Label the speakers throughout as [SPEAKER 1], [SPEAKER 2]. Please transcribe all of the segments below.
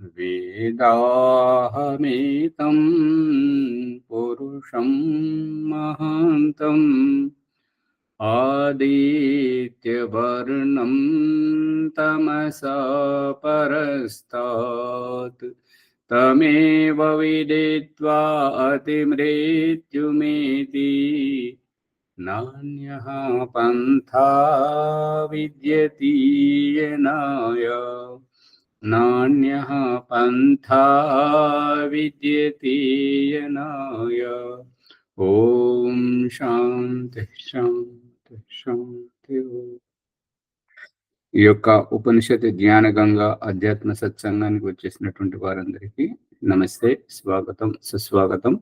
[SPEAKER 1] वेदाहमेतं पुरुषं महान्तम् आदित्यवर्णं तमसा परस्तात् तमेव विदित्वा अतिमृत्युमेति नान्यः पन्था विद्यते येनाय नान्यः पन्था विद्यते येनाय। ఓం శాంతి శాంతి శాంతి. ఈ యొక్క ఉపనిషత్ జ్ఞాన గంగా అధ్యాత్మ సత్సంగానికి వచ్చేసినటువంటి వారందరికీ నమస్తే, స్వాగతం, సుస్వాగతం.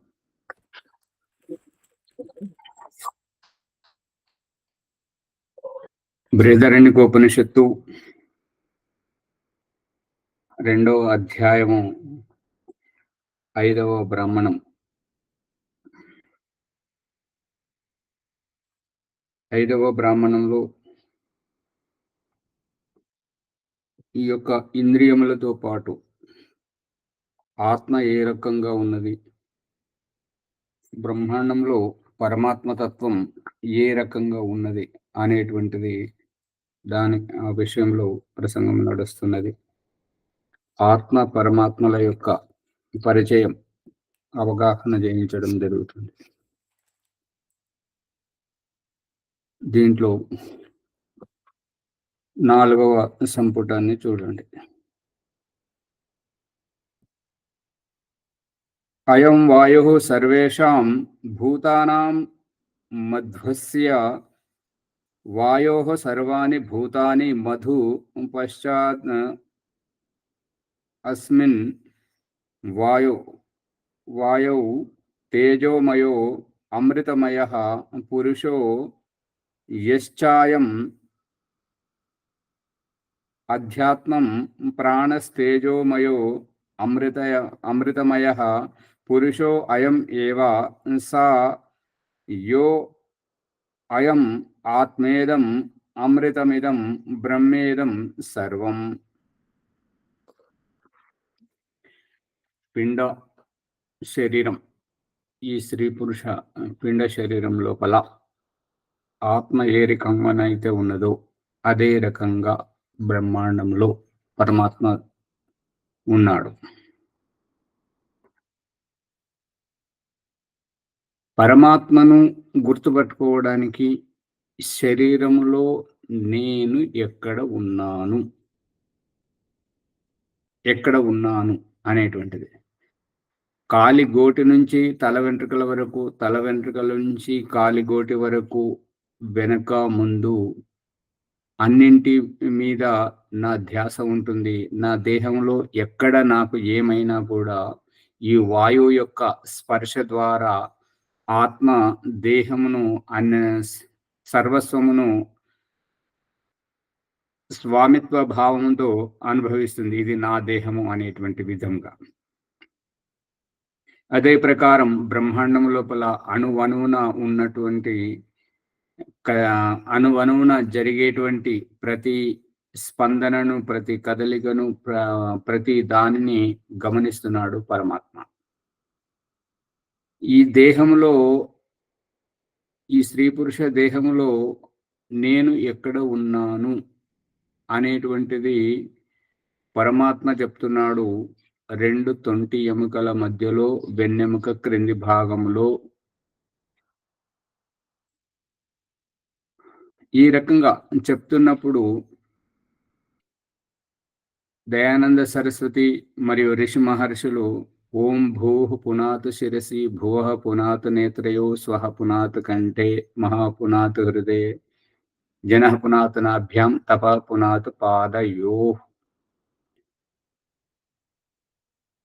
[SPEAKER 1] బృహదారణ్యక ఉపనిషత్తు 2వ అధ్యాయము 5వ బ్రాహ్మణం. 5వ బ్రాహ్మణంలో ఈ యొక్క ఇంద్రియములతో పాటు ఆత్మ ఏ రకంగా ఉన్నది, బ్రహ్మాండంలో పరమాత్మతత్వం ఏ రకంగా ఉన్నది అనేటువంటిది దాని విషయంలో ప్రసంగం నడుస్తున్నది. ఆత్మ పరమాత్మల యొక్క పరిచయం, అవగాహన చేయించడం జరుగుతుంది. దీంట్లో 4వ సంపుటాన్ని చూడండి. అయం వాయు సర్వేషాం భూతానాం మధ్వస్య వాయో సర్వాణి భూతాని మధు పశ్చాత్ అస్మిన్ వాయౌ తేజోమయో అమృతమయః పురుషో యశ్చాయం అధ్యాత్మం ప్రాణస్తేజోమయో అమృతమయః పురుషో అయం ఏవ సా యో అయం ఆత్మేదం అమృతమిదం బ్రహ్మేదం సర్వం. పిండ శరీరం, ఈ స్త్రీ పురుష పిండ శరీరం లోపల ఆత్మ ఏ రకంగానైతే ఉన్నదో అదే రకంగా బ్రహ్మాండంలో పరమాత్మ ఉన్నాడు. పరమాత్మను గుర్తుపట్టుకోవడానికి శరీరంలో నేను ఎక్కడ ఉన్నాను అనేటువంటిది, కాలిగోటి నుంచి తల వెంట్రుకల వరకు, తల వెంట్రుకల నుంచి కాలిగోటి వరకు, వెనక ముందు అన్నింటి మీద నా ధ్యాస ఉంటుంది. నా దేహంలో ఎక్కడ నాకు ఏమైనా కూడా ఈ వాయువు యొక్క స్పర్శ ద్వారా ఆత్మ దేహమును సర్వస్వమును స్వామిత్వ భావంతో అనుభవిస్తుంది. ఇది నా దేహము అనేటువంటి విధంగా. అదే ప్రకారం బ్రహ్మాండం లోపల అణువణువున ఉన్నటువంటి అణువణువున జరిగేటువంటి ప్రతి స్పందనను, ప్రతి కదలికను, ప్రతి దానిని గమనిస్తున్నాడు పరమాత్మ. ఈ దేహంలో, ఈ స్త్రీ పురుష దేహంలో నేను ఎక్కడ ఉన్నాను అనేటువంటిది పరమాత్మ చెప్తున్నాడు. 2 తొంటి ఎముకల మధ్యలో, వెన్నెముక క్రింది భాగంలో. ఈ రకంగా చెప్తున్నప్పుడు దయానంద సరస్వతి మరియు ఋషి మహర్షులు ఓం భూః పునాత్ శిరసి భువః పునాత్ నేత్రయో స్వః పునాత్ కంఠే మహా పునాత్ హృదయే జనః పునాత్ నాభ్యాం తపః పునాత్ పాదయోః.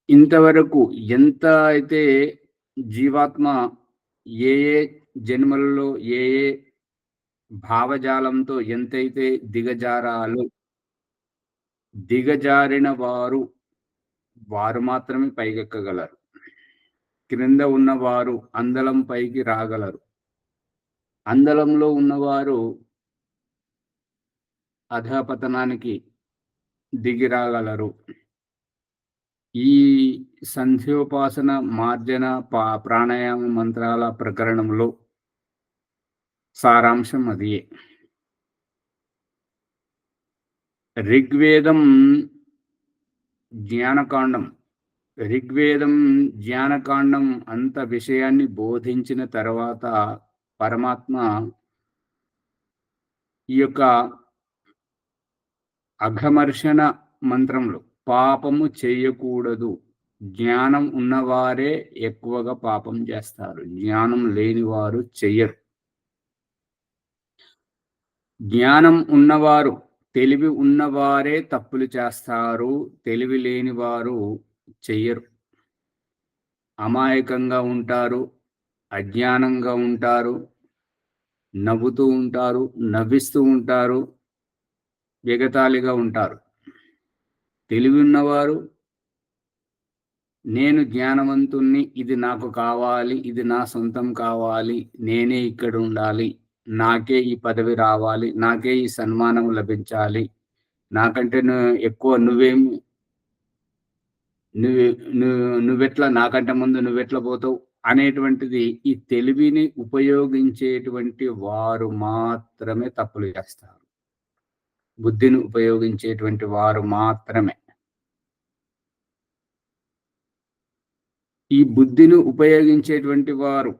[SPEAKER 1] ఇంతవరకు ఎంత అయితే జీవాత్మ ఏ ఏ జన్మలలో ఏ ఏ భావజాలంతో ఎంతైతే దిగజారిన వారు మాత్రమే పైకెక్కగలరు. క్రింద ఉన్నవారు అందలం పైకి రాగలరు. అందలంలో ఉన్నవారు అధపతనానికి దిగి రాగలరు. ఈ సంధ్యోపాసన, మార్జన, ప్రాణాయామ మంత్రాల ప్రకరణంలో సారాంశం అదే. ఋగ్వేదం జ్ఞానకాండం ఋగ్వేదం జ్ఞానకాండం అంత విషయాన్ని బోధించిన తర్వాత పరమాత్మ ఈ యొక్క అఘమర్షణ మంత్రంలో పాపము చేయకూడదు, జ్ఞానం ఉన్నవారే ఎక్కువగా పాపం చేస్తారు, జ్ఞానం లేని వారు చెయ్యరు. జ్ఞానం ఉన్నవారు, తెలివి ఉన్నవారే తప్పులు చేస్తారు, తెలివి లేని వారు చెయ్యరు. అమాయకంగా ఉంటారు, అజ్ఞానంగా ఉంటారు, నవ్వుతూ ఉంటారు, నవ్విస్తూ ఉంటారు, ఎగతాళిగా ఉంటారు. తెలివి ఉన్నవారు, నేను జ్ఞానవంతుణ్ణి, ఇది నాకు కావాలి, ఇది నా సొంతం కావాలి, నేనే ఇక్కడ ఉండాలి, నాకే ఈ పదవి రావాలి, నాకే ఈ సన్మానం లభించాలి, నాకంటే ఎక్కువ నువ్వెట్లా, నాకంటే ముందు నువ్వెట్లా పోతావు అనేటువంటిది ఈ తెలివిని ఉపయోగించేటువంటి వారు మాత్రమే తప్పులు చేస్తారు. బుద్ధిని ఉపయోగించేటువంటి వారు మాత్రమే. ఈ బుద్ధిని ఉపయోగించేటువంటి వారు,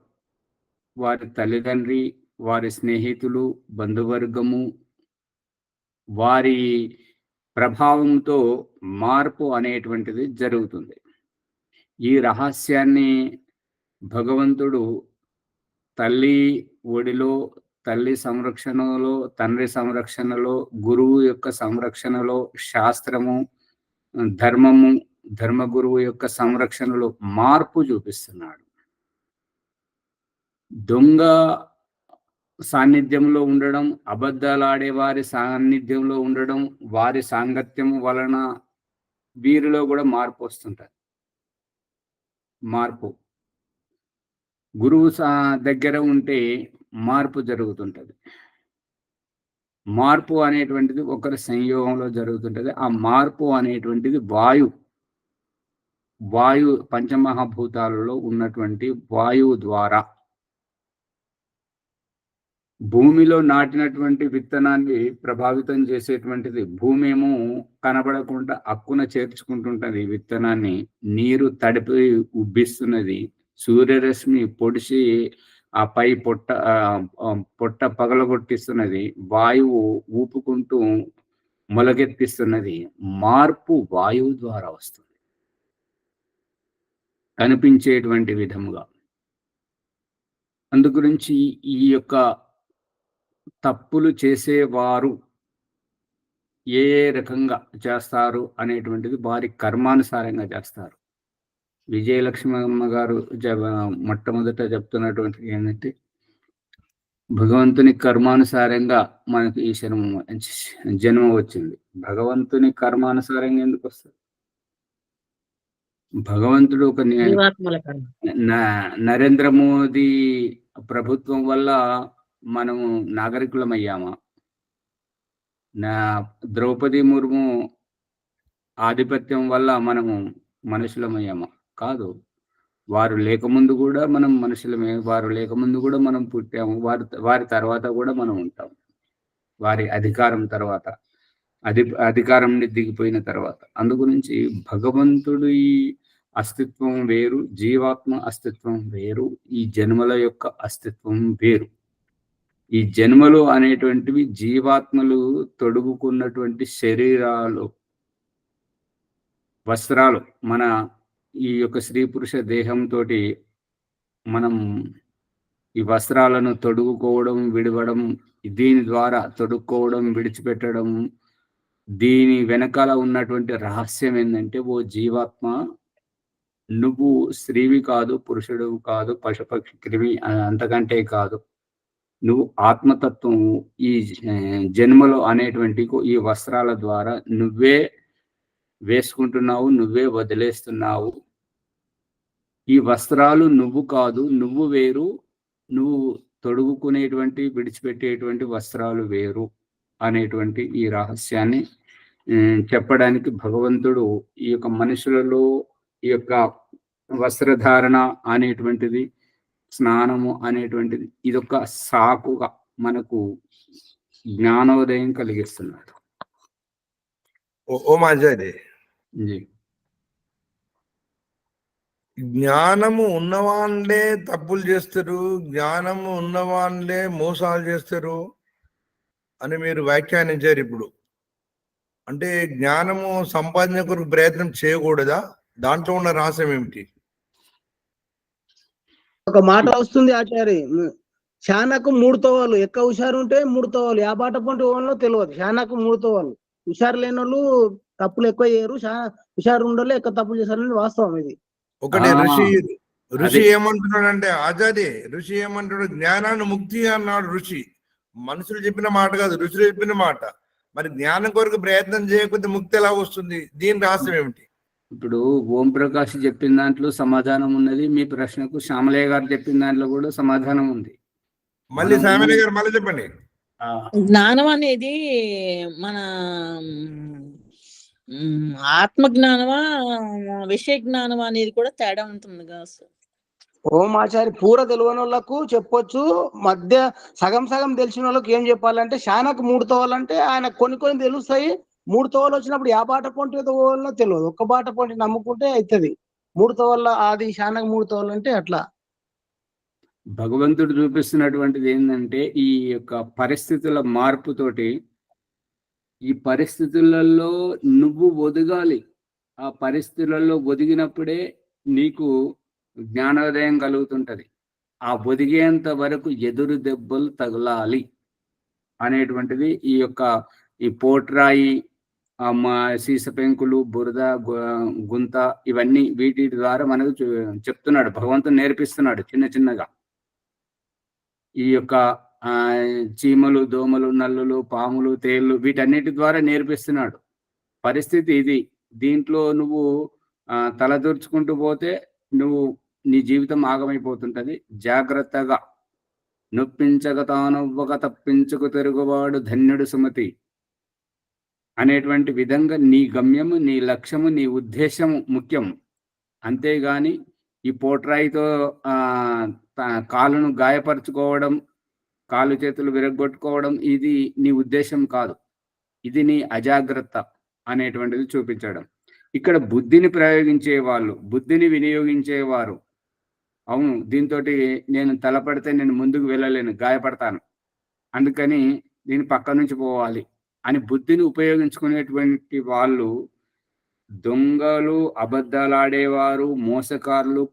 [SPEAKER 1] వారి తల్లిదండ్రి, వారి స్నేహితులు, బంధువర్గము, వారి ప్రభావంతో మార్పు అనేటువంటిది జరుగుతుంది. ఈ రహస్యాన్ని భగవంతుడు తల్లి ఒడిలో, తల్లి సంరక్షణలో, తండ్రి సంరక్షణలో, గురువు యొక్క సంరక్షణలో, శాస్త్రము, ధర్మము, ధర్మగురువు యొక్క సంరక్షణలో మార్పు చూపిస్తున్నాడు. దొంగ సాన్నిధ్యంలో ఉండడం, అబద్ధాలాడే వారి సాన్నిధ్యంలో ఉండడం, వారి సాంగత్యం వలన వీరిలో కూడా మార్పు వస్తుంటది. మార్పు గురువు దగ్గర ఉంటే మార్పు జరుగుతుంటది. మార్పు అనేటువంటిది ఒకరి సంయోగంలో జరుగుతుంటది. ఆ మార్పు అనేటువంటిది వాయు పంచమహాభూతాలలో ఉన్నటువంటి వాయువు ద్వారా భూమిలో నాటినటువంటి విత్తనాన్ని ప్రభావితం చేసేటువంటిది. భూమి ఏమో కనబడకుండా అక్కున చేర్చుకుంటుంటది విత్తనాన్ని, నీరు తడిపి ఉబ్బిస్తున్నది, సూర్యరశ్మి పొడిచి ఆ పై పొట్ట పగలగొట్టిస్తున్నది, వాయువు ఊపుకుంటూ మొలకెత్తిస్తున్నది. మార్పు వాయువు ద్వారా వస్తుంది, కనిపించేటువంటి విధముగా. అందుగురించి ఈ యొక్క తప్పులు చేసేవారు ఏ రకంగా చేస్తారు అనేటువంటిది వారి కర్మానుసారంగా చేస్తారు. విజయలక్ష్మమ్మ గారు మొట్టమొదట చెప్తున్నటువంటిది ఏంటంటే, భగవంతుని కర్మానుసారంగా మనకు ఈ జన్మ వచ్చింది. భగవంతుని కర్మానుసారంగా ఎందుకు వస్తుంది? భగవంతుడు ఒక నరేంద్ర మోదీ ప్రభుత్వం వల్ల మనము నాగరికులమయ్యామా? ద్రౌపది ముర్ము ఆధిపత్యం వల్ల మనము మనుషులమయ్యామా? కాదు. వారు లేకముందు కూడా మనం మనుషులమే, వారు లేకముందు కూడా మనం పుట్టాము, వారి తర్వాత కూడా మనం ఉంటాం. వారి అధికారం తర్వాత, అధికారం దిగిపోయిన తర్వాత. అందుగురించి భగవంతుడి అస్తిత్వం వేరు, జీవాత్మ అస్తిత్వం వేరు, ఈ జన్మల యొక్క అస్తిత్వం వేరు. ఈ జన్మలు అనేటువంటివి జీవాత్మలు తొడుగుకున్నటువంటి శరీరాలు, వస్త్రాలు. మన ఈ యొక్క స్త్రీ పురుష దేహంతో మనం ఈ వస్త్రాలను తొడుగుకోవడం, విడవడం, దీని ద్వారా తొడుక్కోవడం, విడిచిపెట్టడం, దీని వెనకాల ఉన్నటువంటి రహస్యం ఏంటంటే, ఓ జీవాత్మ, నువ్వు స్త్రీవి కాదు, పురుషుడు కాదు, పశుపక్షి క్రిమి అంతకంటే కాదు, నువ్వు ఆత్మతత్వం. ఈ జన్మలో అనేటువంటి ఈ వస్త్రాల ద్వారా నువ్వే వేసుకుంటున్నావు, నువ్వే వదిలేస్తున్నావు. ఈ వస్త్రాలు నువ్వు కాదు, నువ్వు వేరు, నువ్వు తొడుగుకునేటువంటి, విడిచిపెట్టేటువంటి వస్త్రాలు వేరు అనేటువంటి ఈ రహస్యాన్ని చెప్పడానికి భగవంతుడు ఈ యొక్క మనుషులలో ఈ యొక్క వస్త్రధారణ అనేటువంటిది, స్నానము అనేటువంటిది ఇదొక సాకుగా మనకు జ్ఞానోదయం కలిగిస్తున్నాడు.
[SPEAKER 2] ఓ మాజాది
[SPEAKER 1] జీ.
[SPEAKER 2] జ్ఞానము ఉన్నవాళ్ళే తప్పులు చేస్తారు, జ్ఞానము ఉన్నవాళ్ళే మోసాలు చేస్తారు అని మీరు వ్యాఖ్యానించారు. ఇప్పుడు అంటే జ్ఞానము సంపాదన కొరకు ప్రయత్నం చేయకూడదా? దాంట్లో ఉన్న రహస్యం ఏమిటి?
[SPEAKER 3] ఒక మాట వస్తుంది ఆచార్య, శానకు 3 తోవలు, ఎక్కువ హుషారు ఉంటే 3 తోవలు, ఆ బాట పంటి ఓన్లో తెలియదు. శానకు 3 తోవలు, హుషారు లేని వాళ్ళు తప్పులు ఎక్కువ చేయరు, హుషారు ఉండలే ఎక్కువ తప్పులు చేశారని వాస్తవం ఇది.
[SPEAKER 2] ఒకటి ఋషి ఏమంటున్నాడంటే, ఆచార్య ఋషి ఏమంటాడు, జ్ఞానాన్ని ముక్తి అన్నాడు ఋషి. మనుషులు చెప్పిన మాట కాదు, ఋషులు చెప్పిన మాట. మరి జ్ఞానం కొరకు ప్రయత్నం చేయకపోతే ముక్తి ఎలా వస్తుంది? దీని రహస్యం ఏమిటి?
[SPEAKER 1] ఇప్పుడు ఓం ప్రకాష్ చెప్పిన దాంట్లో సమాధానం ఉన్నది, మీ ప్రశ్నకు శ్యామలయ్య గారు చెప్పిన దాంట్లో కూడా సమాధానం ఉంది.
[SPEAKER 2] మళ్ళీ శ్యామలయ్య గారు మళ్ళీ చెప్పండి.
[SPEAKER 4] జ్ఞానం అనేది మన ఆత్మ జ్ఞానమా విషయ జ్ఞానమా అనేది కూడా తేడా ఉంటుంది కదా సార్.
[SPEAKER 3] ఓం ఆచార్య పూర తెలియని వాళ్ళకు చెప్పొచ్చు, మధ్య సగం సగం తెలిసిన వాళ్ళకి ఏం చెప్పాలంటే, శానకు 3 తోవలంటే ఆయన కొన్ని తెలుస్తాయి. 3 తోవలు వచ్చినప్పుడు ఆ బాట పొంటి పోవాలనో తెలియదు, ఒక్క బాట పొంటి నమ్ముకుంటే అవుతుంది. 3 తోవల అది శానకు 3 తోవలు అంటే అట్లా
[SPEAKER 1] భగవంతుడు చూపిస్తున్నటువంటిది ఏంటంటే, ఈ యొక్క పరిస్థితుల మార్పుతోటి, ఈ పరిస్థితులలో నువ్వు ఒదగాలి. ఆ పరిస్థితులలో ఒదిగినప్పుడే నీకు జ్ఞానోదయం కలుగుతుంటది. ఆ ఒదిగేంత వరకు ఎదురు దెబ్బలు తగలాలి అనేటువంటిది ఈ పోట్రాయి, సీస పెంకులు, బురద, గుంత, ఇవన్నీ వీటి ద్వారా మనకు చెప్తున్నాడు, భగవంతుడు నేర్పిస్తున్నాడు చిన్న చిన్నగా. ఈ యొక్క చీమలు, దోమలు, నల్లులు, పాములు, తేళ్లు, వీటన్నిటి ద్వారా నేర్పిస్తున్నాడు. పరిస్థితి ఇది. దీంట్లో నువ్వు తలదూర్చుకుంటూ పోతే నీ జీవితం ఆగమైపోతుంటది. జాగ్రత్తగా నొప్పించక తానొవ్వక తప్పించుకు తిరుగువాడు ధన్యుడు సుమతి అనేటువంటి విధంగా నీ గమ్యము, నీ లక్ష్యము, నీ ఉద్దేశము ముఖ్యం. అంతేగాని ఈ పోట్రాయితో కాలును గాయపరుచుకోవడం, కాలు చేతులు విరగొట్టుకోవడం ఇది నీ ఉద్దేశం కాదు. ఇది నీ అజాగ్రత్త అనేటువంటిది చూపించడం. ఇక్కడ బుద్ధిని ప్రయోగించే వాళ్ళు, బుద్ధిని వినియోగించేవారు, అవును దీంతో నేను తలపడితే నేను ముందుకు వెళ్ళలేను, గాయపడతాను, అందుకని దీని పక్క నుంచి పోవాలి అని బుద్ధిని ఉపయోగించుకునేటువంటి వాళ్ళు దొంగలు, అబద్ధాలాడేవారు, మోసకారులు,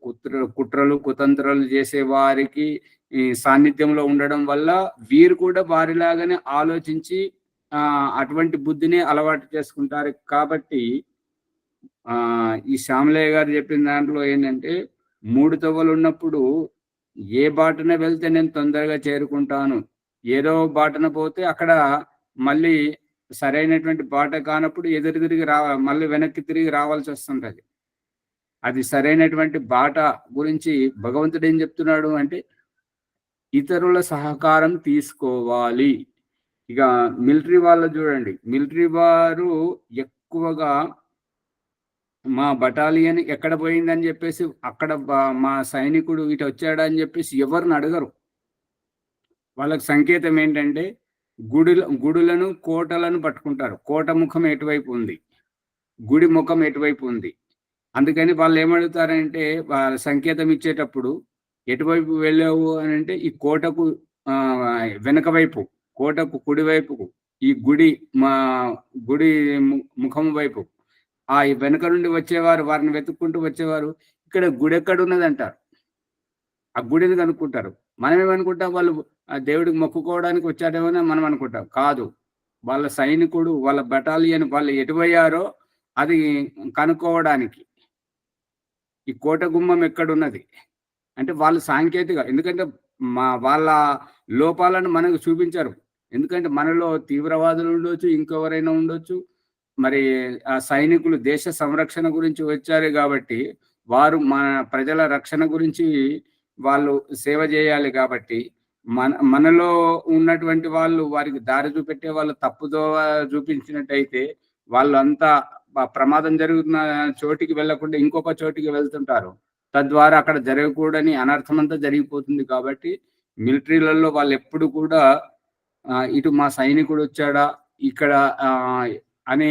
[SPEAKER 1] కుట్రలు కుతంత్రాలు చేసే వారికి ఈ సాన్నిధ్యంలో ఉండడం వల్ల వీరు కూడా వారిలాగానే ఆలోచించి అటువంటి బుద్ధిని అలవాటు చేసుకుంటారు. కాబట్టి ఈ శ్యామలయ్య గారు చెప్పిన దాంట్లో ఏంటంటే, 3 తవ్వలు ఉన్నప్పుడు ఏ బాటన వెళ్తే నేను తొందరగా చేరుకుంటాను, ఏదో బాటన పోతే అక్కడ మళ్ళీ సరైనటువంటి బాట కానప్పుడు ఎదురు తిరిగి మళ్ళీ వెనక్కి తిరిగి రావాల్సి వస్తుంటది. అది సరైనటువంటి బాట గురించి భగవంతుడు ఏం చెప్తున్నాడు అంటే, ఇతరుల సహకారం తీసుకోవాలి. ఇక మిలిటరీ వాళ్ళు చూడండి, మిలిటరీ వారు ఎక్కువగా మా బటాలియన్ ఎక్కడ పోయిందని చెప్పేసి, అక్కడ మా సైనికుడు ఇటు వచ్చాడని చెప్పేసి ఎవరిని అడగరు. వాళ్ళకి సంకేతం ఏంటంటే, గుడులను, కోటలను పట్టుకుంటారు. కోట ముఖం ఎటువైపు ఉంది, గుడి ముఖం ఎటువైపు ఉంది. అందుకని వాళ్ళు ఏమడుగుతారంటే, వాళ్ళ సంకేతం ఇచ్చేటప్పుడు ఎటువైపు వెళ్ళావు అని అంటే, ఈ కోటకు వెనక వైపు, కోటకు కుడివైపుకు, ఈ గుడి ముఖం వైపు, ఆ వెనక నుండి వచ్చేవారు వారిని వెతుక్కుంటూ వచ్చేవారు ఇక్కడ గుడి ఎక్కడ ఉన్నది అంటారు. ఆ గుడిని కనుక్కుంటారు. మనమేమనుకుంటాం, వాళ్ళు దేవుడికి మొక్కుకోవడానికి వచ్చాడేమో మనం అనుకుంటాం. కాదు, వాళ్ళ సైనికుడు, వాళ్ళ బటాలియన్ వాళ్ళు ఎటువయ్యారో అది కనుక్కోవడానికి. ఈ కోట గుమ్మం ఎక్కడున్నది అంటే వాళ్ళు సాంకేతిక, ఎందుకంటే వాళ్ళ లోపాలను మనకు చూపించారు. ఎందుకంటే మనలో తీవ్రవాదులు ఉండొచ్చు, ఇంకెవరైనా ఉండొచ్చు, మరి ఆ సైనికులు దేశ సంరక్షణ గురించి వచ్చారు కాబట్టి వారు మన ప్రజల రక్షణ గురించి వాళ్ళు సేవ చేయాలి. కాబట్టి మనలో ఉన్నటువంటి వాళ్ళు వారికి దారి చూపెట్టే వాళ్ళు తప్పుదో చూపించినట్టయితే వాళ్ళంతా ప్రమాదం జరుగుతున్న చోటికి వెళ్లకుండా ఇంకొక చోటికి వెళ్తుంటారు. తద్వారా అక్కడ జరగకూడని అనర్థం అంతా జరిగిపోతుంది. కాబట్టి మిలిటరీలలో వాళ్ళు ఎప్పుడు కూడా ఇటు మా సైనికుడు వచ్చాడా ఇక్కడ అనే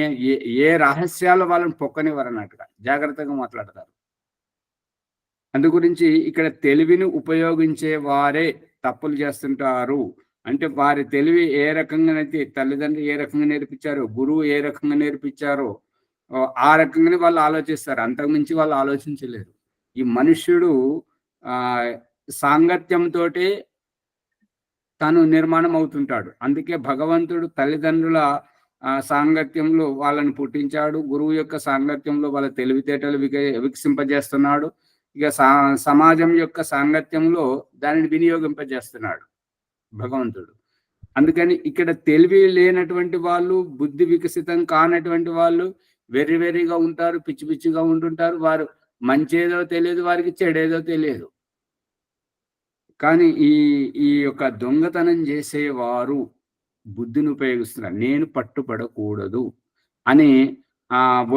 [SPEAKER 1] ఏ రహస్యాలు వాళ్ళని పొక్కనివ్వరు అన్నట్టుగా జాగ్రత్తగా మాట్లాడతారు. అందు గురించి ఇక్కడ తెలివిని ఉపయోగించే వారే తప్పులు చేస్తుంటారు. అంటే వారి తెలివి ఏ రకంగానైతే తల్లిదండ్రులు ఏ రకంగా నేర్పించారో, గురువు ఏ రకంగా నేర్పించారో ఆ రకంగానే వాళ్ళు ఆలోచిస్తారు. అంతకుమించి వాళ్ళు ఆలోచించలేరు. ఈ మనుష్యుడు సాంగత్యంతోటే తను నిర్మాణం అవుతుంటాడు. అందుకే భగవంతుడు తల్లిదండ్రుల సాంగత్యంలో వాళ్ళని పుట్టించాడు. గురువు యొక్క సాంగత్యంలో వాళ్ళ తెలివితేటలు వికసింపజేస్తున్నాడు. ఇక సమాజం యొక్క సాంగత్యంలో దానిని వినియోగింపజేస్తున్నాడు భగవంతుడు. అందుకని ఇక్కడ తెలివి లేనటువంటి వాళ్ళు, బుద్ధి వికసితం కానటువంటి వాళ్ళు వెర్రిగా ఉంటారు, పిచ్చి పిచ్చిగా ఉంటుంటారు. వారు మంచేదో తెలియదు, వారికి చెడేదో తెలియదు. కానీ ఈ యొక్క దొంగతనం చేసేవారు బుద్ధిని ఉపయోగిస్తున్నారు. నేను పట్టుపడకూడదు అని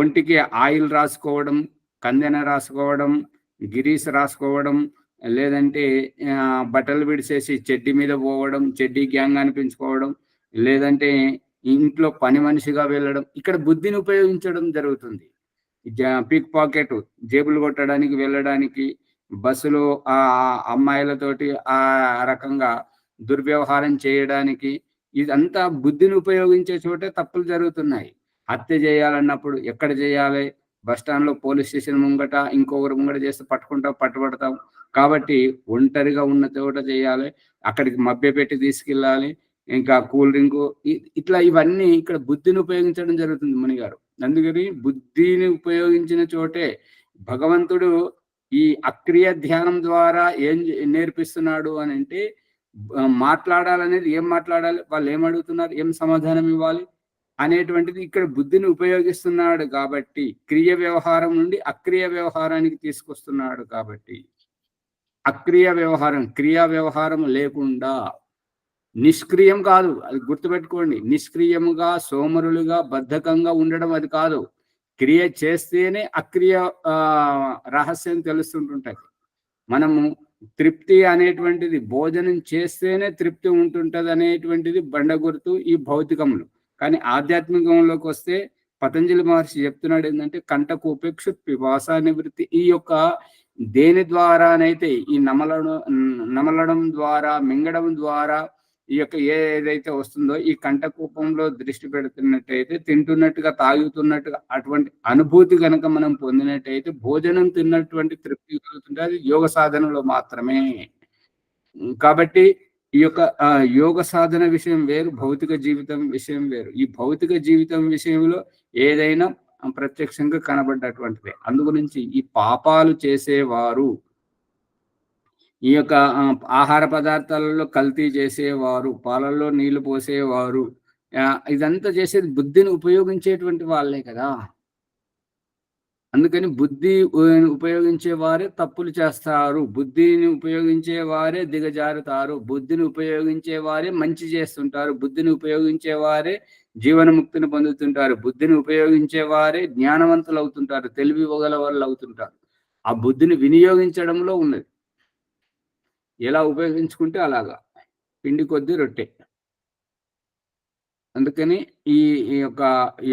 [SPEAKER 1] ఒంటికి ఆయిల్ రాసుకోవడం, కందెన రాసుకోవడం, గిరీస్ రాసుకోవడం, లేదంటే బట్టలు విడిసేసి చెడ్డి మీద పోవడం, చెడ్డి గ్యాంగ్ అనిపించుకోవడం, లేదంటే ఇంట్లో పని మనిషిగా వెళ్ళడం, ఇక్కడ బుద్ధిని ఉపయోగించడం జరుగుతుంది. పిక్ పాకెట్, జేబులు కొట్టడానికి వెళ్ళడానికి, బస్సులో ఆ అమ్మాయిలతోటి ఆ రకంగా దుర్వ్యవహారం చేయడానికి, ఇదంతా బుద్ధిని ఉపయోగించే చోటే తప్పులు జరుగుతున్నాయి. హత్య చేయాలన్నప్పుడు ఎక్కడ చేయాలి? బస్టాండ్లో, పోలీస్ స్టేషన్ ముంగట, ఇంకొకరు ముంగట చేస్తే పట్టుబడతాం. కాబట్టి ఒంటరిగా ఉన్న చోట చేయాలి, అక్కడికి మభ్యపెట్టి తీసుకెళ్ళాలి, ఇంకా కూల్ డ్రింకు, ఇట్లా ఇవన్నీ ఇక్కడ బుద్ధిని ఉపయోగించడం జరుగుతుంది మునిగారు. అందుకని బుద్ధిని ఉపయోగించిన చోటే భగవంతుడు ఈ అక్రియ ధ్యానం ద్వారా ఏం నేర్పిస్తున్నాడు అని అంటే, మాట్లాడాలనేది ఏం మాట్లాడాలి, వాళ్ళు ఏం అడుగుతున్నారు, ఏం సమాధానం ఇవ్వాలి అనేటువంటిది ఇక్కడ బుద్ధిని ఉపయోగిస్తున్నాడు. కాబట్టి క్రియ వ్యవహారం నుండి అక్రియ వ్యవహారానికి తీసుకొస్తున్నాడు. కాబట్టి అక్రియ వ్యవహారం, క్రియా వ్యవహారం లేకుండా నిష్క్రియం కాదు, అది గుర్తుపెట్టుకోండి. నిష్క్రియముగా, సోమరులుగా, బద్ధకంగా ఉండడం అది కాదు. క్రియ చేస్తేనే అక్రియ రహస్యం తెలుస్తుంటుంటాయి. మనము తృప్తి అనేటువంటిది భోజనం చేస్తేనే తృప్తి ఉంటుంటది అనేటువంటిది బండ గుర్తు ఈ భౌతికములు. కానీ ఆధ్యాత్మికంలోకి వస్తే పతంజలి మహర్షి చెప్తున్నాడు ఏంటంటే, కంటకు ఉపేక్ష పిపాస నివృత్తి. ఈ యొక్క దేని ద్వారానైతే ఈ నమలడం ద్వారా, మింగడం ద్వారా ఈ యొక్క ఏదైతే వస్తుందో ఈ కంటకూపంలో దృష్టి పెడుతున్నట్టయితే, తింటున్నట్టుగా, తాగుతున్నట్టుగా అటువంటి అనుభూతి కనుక మనం పొందినట్టయితే భోజనం తిన్నటువంటి తృప్తి కలుగుతుంటే అది యోగ సాధనలో మాత్రమే. కాబట్టి ఈ యొక్క యోగ సాధన విషయం వేరు, భౌతిక జీవితం విషయం వేరు. ఈ భౌతిక జీవితం విషయంలో ఏదైనా ప్రత్యక్షంగా కనబడ్డటువంటిదే. అందుగురించి ఈ పాపాలు చేసేవారు, ఈ యొక్క ఆహార పదార్థాలలో కల్తీ చేసేవారు, పాలల్లో నీళ్లు పోసేవారు, ఇదంతా చేసేది బుద్ధిని ఉపయోగించేటువంటి వాళ్ళే కదా. అందుకని బుద్ధి ఉపయోగించే వారే తప్పులు చేస్తారు, బుద్ధిని ఉపయోగించే వారే దిగజారుతారు, బుద్ధిని ఉపయోగించే వారే మంచి చేస్తుంటారు, బుద్ధిని ఉపయోగించే వారే జీవనముక్తిని పొందుతుంటారు, బుద్ధిని ఉపయోగించే వారే జ్ఞానవంతులు అవుతుంటారు, తెలివి గల వాళ్ళు అవుతుంటారు. ఆ బుద్ధిని వినియోగించడంలో ఉన్నది. ఎలా ఉపయోగించుకుంటే అలాగా, పిండి కొద్దీ రొట్టె. అందుకని ఈ యొక్క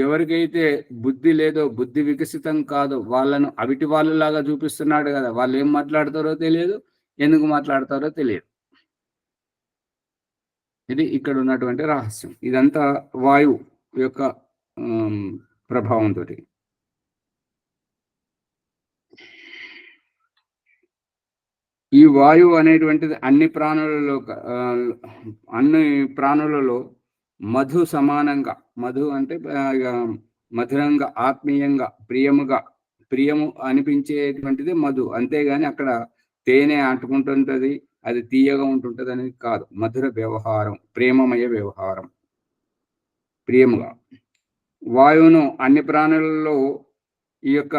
[SPEAKER 1] ఎవరికైతే బుద్ధి లేదో, బుద్ధి వికసితం కాదో వాళ్ళను అవిటి వాళ్ళలాగా చూపిస్తున్నాడు కదా. వాళ్ళు ఏం మాట్లాడతారో తెలియదు, ఎందుకు మాట్లాడతారో తెలియదు. ఇది ఇక్కడ ఉన్నటువంటి రహస్యం. ఇదంతా వాయువు యొక్క ప్రభావంతో. ఈ వాయువు అనేటువంటిది అన్ని ప్రాణులలో మధు సమానంగా, మధు అంటే మధురంగా, ఆత్మీయంగా, ప్రియము అనిపించేటువంటిది మధు. అంతేగాని అక్కడ తేనె అంటుకుంటుంటది, అది తీయగా ఉంటుంటది అనేది కాదు. మధుర వ్యవహారం, ప్రేమమయ వ్యవహారం, ప్రియముగా. వాయువును అన్ని ప్రాణులలో ఈ యొక్క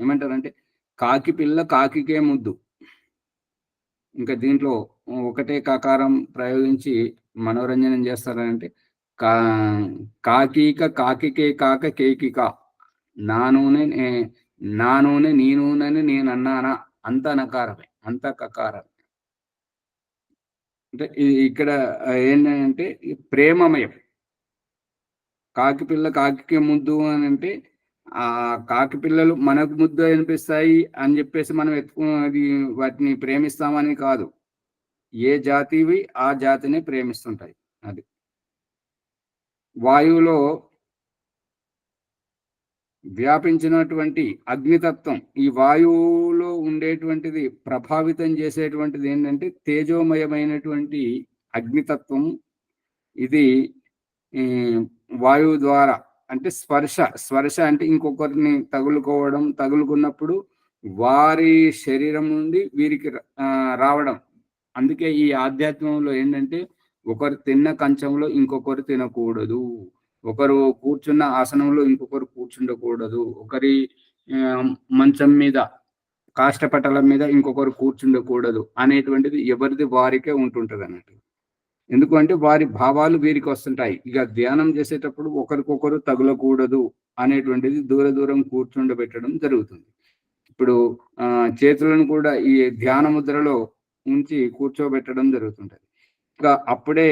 [SPEAKER 1] ఏమంటారంటే, కాకి పిల్ల కాకికే ముద్దు. ఇంకా దీంట్లో ఒకటే కాకారం ప్రయోగించి మనోరంజనం చేస్తారంటే, కా కాకీక కాకికే కాక కేకిక నా నూనె నా నూనె నీ నూనెని నేను అన్నానా, అంత నకారమే, అంత కకారమే. అంటే ఇక్కడ ఏంటంటే ప్రేమమయం. కాకి పిల్ల కాకికి ముద్దు అని అంటే ఆ కాకి పిల్లలు మనకు ముద్దు అనిపిస్తాయి అని చెప్పేసి మనం అది వాటిని ప్రేమిస్తామని కాదు. ఏ జాతివి ఆ జాతిని ప్రేమిస్తుంటాయి. అది వాయువులో వ్యాపించినటువంటి అగ్నితత్వం, ఈ వాయువులో ఉండేటువంటిది ప్రభావితం చేసేటువంటిది ఏంటంటే తేజోమయమైనటువంటి అగ్నితత్వం. ఇది ఈ వాయువు ద్వారా అంటే స్పర్శ అంటే ఇంకొకరిని తగులుకున్నప్పుడు వారి శరీరం నుండి వీరికి రావడం. అందుకే ఈ ఆధ్యాత్మంలో ఏంటంటే ఒకరు తిన్న కంచంలో ఇంకొకరు తినకూడదు, ఒకరు కూర్చున్న ఆసనంలో ఇంకొకరు కూర్చుండకూడదు, ఒకరి మంచం మీద కాష్టపటలం మీద ఇంకొకరు కూర్చుండకూడదు అనేటువంటిది ఎవరిది వారికే ఉంటుంటది అన్నట్టు. ఎందుకంటే వారి భావాలు వీరికి వస్తుంటాయి. ఇక ధ్యానం చేసేటప్పుడు ఒకరికొకరు తగులకూడదు అనేటువంటిది దూరం కూర్చుండబెట్టడం జరుగుతుంది. ఇప్పుడు చేతులను కూడా ఈ ధ్యాన ముద్రలో ఉంచి కూర్చోబెట్టడం జరుగుతుంటది. ఇంకా అప్పుడే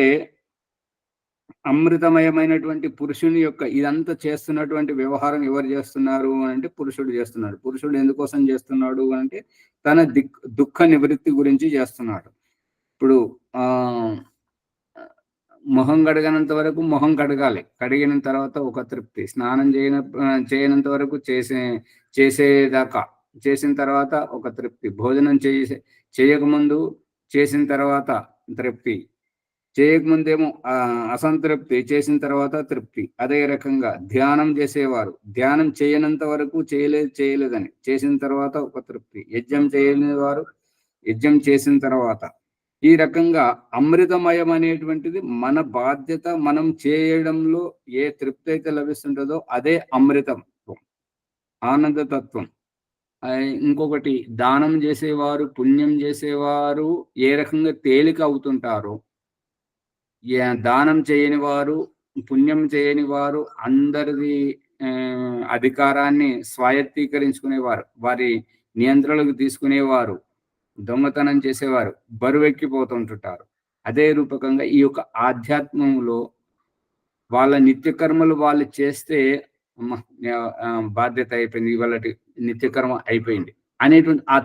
[SPEAKER 1] అమృతమయమైనటువంటి పురుషుని యొక్క ఇదంతా చేస్తున్నటువంటి వ్యవహారం ఎవరు చేస్తున్నారు అంటే పురుషుడు చేస్తున్నాడు. పురుషుడు ఎందుకోసం చేస్తున్నాడు అంటే తన దుఃఖ నివృత్తి గురించి చేస్తున్నాడు. ఇప్పుడు మొహం కడగనంత వరకు మొహం కడగాలి, కడిగిన తర్వాత ఒక తృప్తి. స్నానం చేయనంత వరకు చేసేదాకా, చేసిన తర్వాత ఒక తృప్తి. భోజనం చేయకముందు, చేసిన తర్వాత తృప్తి. చేయకముందేమో అసంతృప్తి, చేసిన తర్వాత తృప్తి. అదే రకంగా ధ్యానం చేసేవారు ధ్యానం చేయనంత వరకు చేయలేదని, చేసిన తర్వాత ఒక తృప్తి. యజ్ఞం చేయలేని వారు యజ్ఞం చేసిన తర్వాత. ఈ రకంగా అమృతమయం అనేటువంటిది మన బాధ్యత. మనం చేయడంలో ఏ తృప్తి అయితే లభిస్తుంటుందో అదే అమృతత్వం, ఆనందతత్వం. ఇంకొకటి దానం చేసేవారు, పుణ్యం చేసేవారు ఏ రకంగా తేలిక అవుతుంటారో, దానం చేయని వారు, పుణ్యం చేయని వారు అందరిది అధికారాన్ని స్వాయత్తీకరించుకునేవారు, వారి నియంత్రణకు తీసుకునేవారు, దొంగతనం చేసేవారు బరువెక్కిపోతుంటారు. అదే రూపకంగా ఈ యొక్క ఆధ్యాత్మంలో వాళ్ళ నిత్యకర్మలు వాళ్ళు చేస్తే బాధ్యత అయిపోయింది, ఇవాళ నిత్యకర్మ అయిపోయింది అనేటువంటి ఆ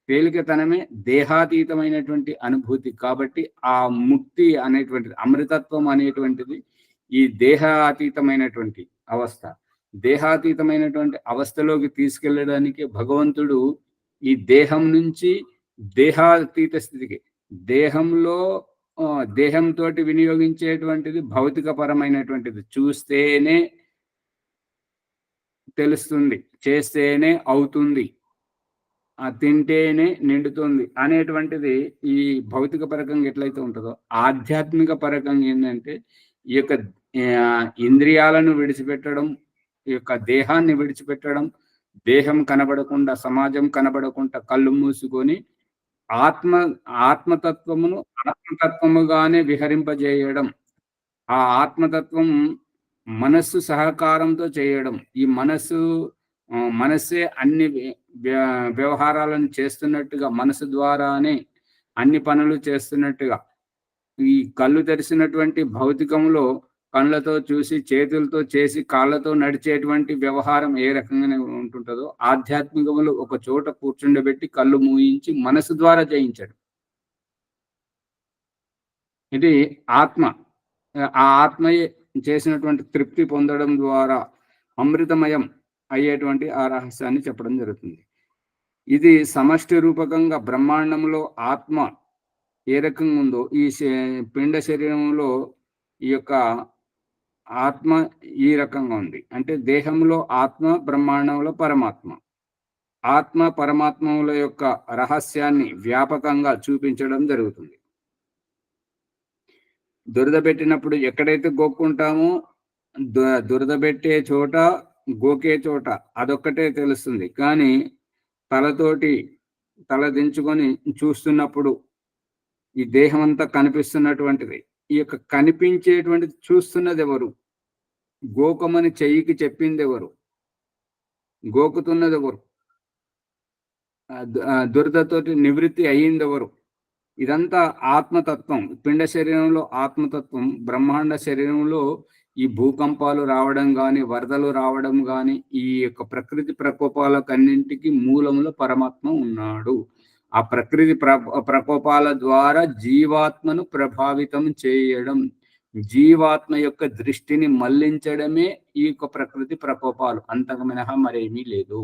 [SPEAKER 1] తేలికతనమే దేహాతీతమైనటువంటి అనుభూతి. కాబట్టి ఆ ముక్తి అనేటువంటిది, అమృతత్వం అనేటువంటిది ఈ దేహాతీతమైనటువంటి అవస్థ. దేహాతీతమైనటువంటి అవస్థలోకి తీసుకెళ్ళడానికి భగవంతుడు ఈ దేహం నుంచి దేహాతీత స్థితికి, దేహంతో వినియోగించేటువంటిది భౌతిక పరమైనటువంటిది. చూస్తేనే తెలుస్తుంది, చేస్తేనే అవుతుంది, తింటేనే నిండుతుంది అనేటువంటిది ఈ భౌతిక పరకంగా ఎట్లయితే ఉంటుందో, ఆధ్యాత్మిక పరకంగా ఏంటంటే ఈ యొక్క ఇంద్రియాలను విడిచిపెట్టడం, ఈ యొక్క దేహాన్ని విడిచిపెట్టడం, దేహం కనబడకుండా, సమాజం కనబడకుండా కళ్ళు మూసుకొని ఆత్మతత్వముగానే విహరింపజేయడం. ఆ ఆత్మతత్వం మనస్సు సహకారంతో చేయడం. ఈ మనస్సే అన్ని వ్యవహారాలను చేస్తున్నట్టుగా, మనసు ద్వారానే అన్ని పనులు చేస్తున్నట్టుగా, ఈ కళ్ళు తెరిచినటువంటి భౌతికంలో కళ్ళతో చూసి, చేతులతో చేసి, కాళ్ళతో నడిచేటువంటి వ్యవహారం ఏ రకంగా ఉంటుంటుందో, ఆధ్యాత్మికంలో ఒక చోట కూర్చుండబెట్టి కళ్ళు మూయించి మనసు ద్వారా జయించాడు. ఇది ఆత్మ. ఆ ఆత్మయే చేసినటువంటి తృప్తి పొందడం ద్వారా అమృతమయం అయ్యేటువంటి ఆ రహస్యాన్ని చెప్పడం జరుగుతుంది. ఇది సమష్టి రూపకంగా బ్రహ్మాండంలో ఆత్మ ఏ రకంగా ఉందో, ఈ పిండ శరీరంలో ఈ యొక్క ఆత్మ ఈ రకంగా ఉంది. అంటే దేహంలో ఆత్మ, బ్రహ్మాండంలో పరమాత్మ. ఆత్మ పరమాత్మల యొక్క రహస్యాన్ని వ్యాపకంగా చూపించడం జరుగుతుంది. దురద పెట్టినప్పుడు ఎక్కడైతే గోక్కుంటామో, దురద పెట్టే చోట, గోకే చోట అదొక్కటే తెలుస్తుంది. కానీ తల దించుకొని చూస్తున్నప్పుడు ఈ దేహం అంతా కనిపిస్తున్నటువంటిది, ఈ యొక్క కనిపించేటువంటిది చూస్తున్నది ఎవరు? గోకమని చెయ్యికి చెప్పింది ఎవరు? గోకుతున్నది ఎవరు? దురదతోటి నివృత్తి అయ్యింది ఎవరు? ఇదంతా ఆత్మతత్వం. పిండ శరీరంలో ఆత్మతత్వం, బ్రహ్మాండ శరీరంలో ఈ భూకంపాలు రావడం కానీ, వరదలు రావడం కానీ, ఈ యొక్క ప్రకృతి ప్రకోపాలకన్నింటికి మూలంలో పరమాత్మ ఉన్నాడు. ఆ ప్రకృతి ప్రకోపాల ద్వారా జీవాత్మను ప్రభావితం చేయడం, జీవాత్మ యొక్క దృష్టిని మళ్లించడమే ఈ యొక్క ప్రకృతి ప్రకోపాలు. అంతకు మినహా మరేమీ లేదు.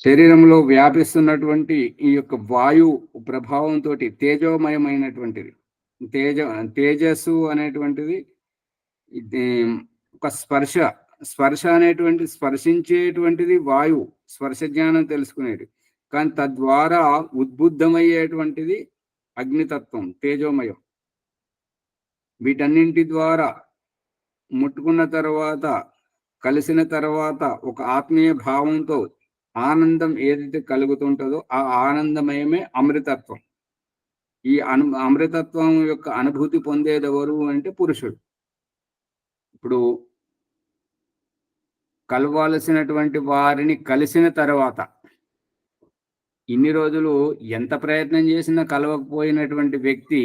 [SPEAKER 1] శరీరంలో వ్యాపిస్తున్నటువంటి ఈ యొక్క వాయు ప్రభావంతో తేజోమయమైనటువంటిది, తేజస్సు అనేటువంటిది ఒక స్పర్శ అనేటువంటి స్పర్శించేటువంటిది వాయువు, స్పర్శ జ్ఞానం తెలుసుకునేది. కానీ తద్వారా ఉద్బుద్ధమయ్యేటువంటిది అగ్నితత్వం, తేజోమయం. వీటన్నింటి ద్వారా ముట్టుకున్న తర్వాత, కలిసిన తర్వాత ఒక ఆత్మీయ భావంతో ఆనందం ఏదైతే కలుగుతుంటుందో ఆ ఆనందమయమే అమృతత్వం. ఈ అమృతత్వం యొక్క అనుభూతి పొందేది ఎవరు అంటే పురుషుడు. ఇప్పుడు కలవాల్సినటువంటి వారిని కలిసిన తర్వాత, ఇన్ని రోజులు ఎంత ప్రయత్నం చేసినా కలవకపోయినటువంటి వ్యక్తి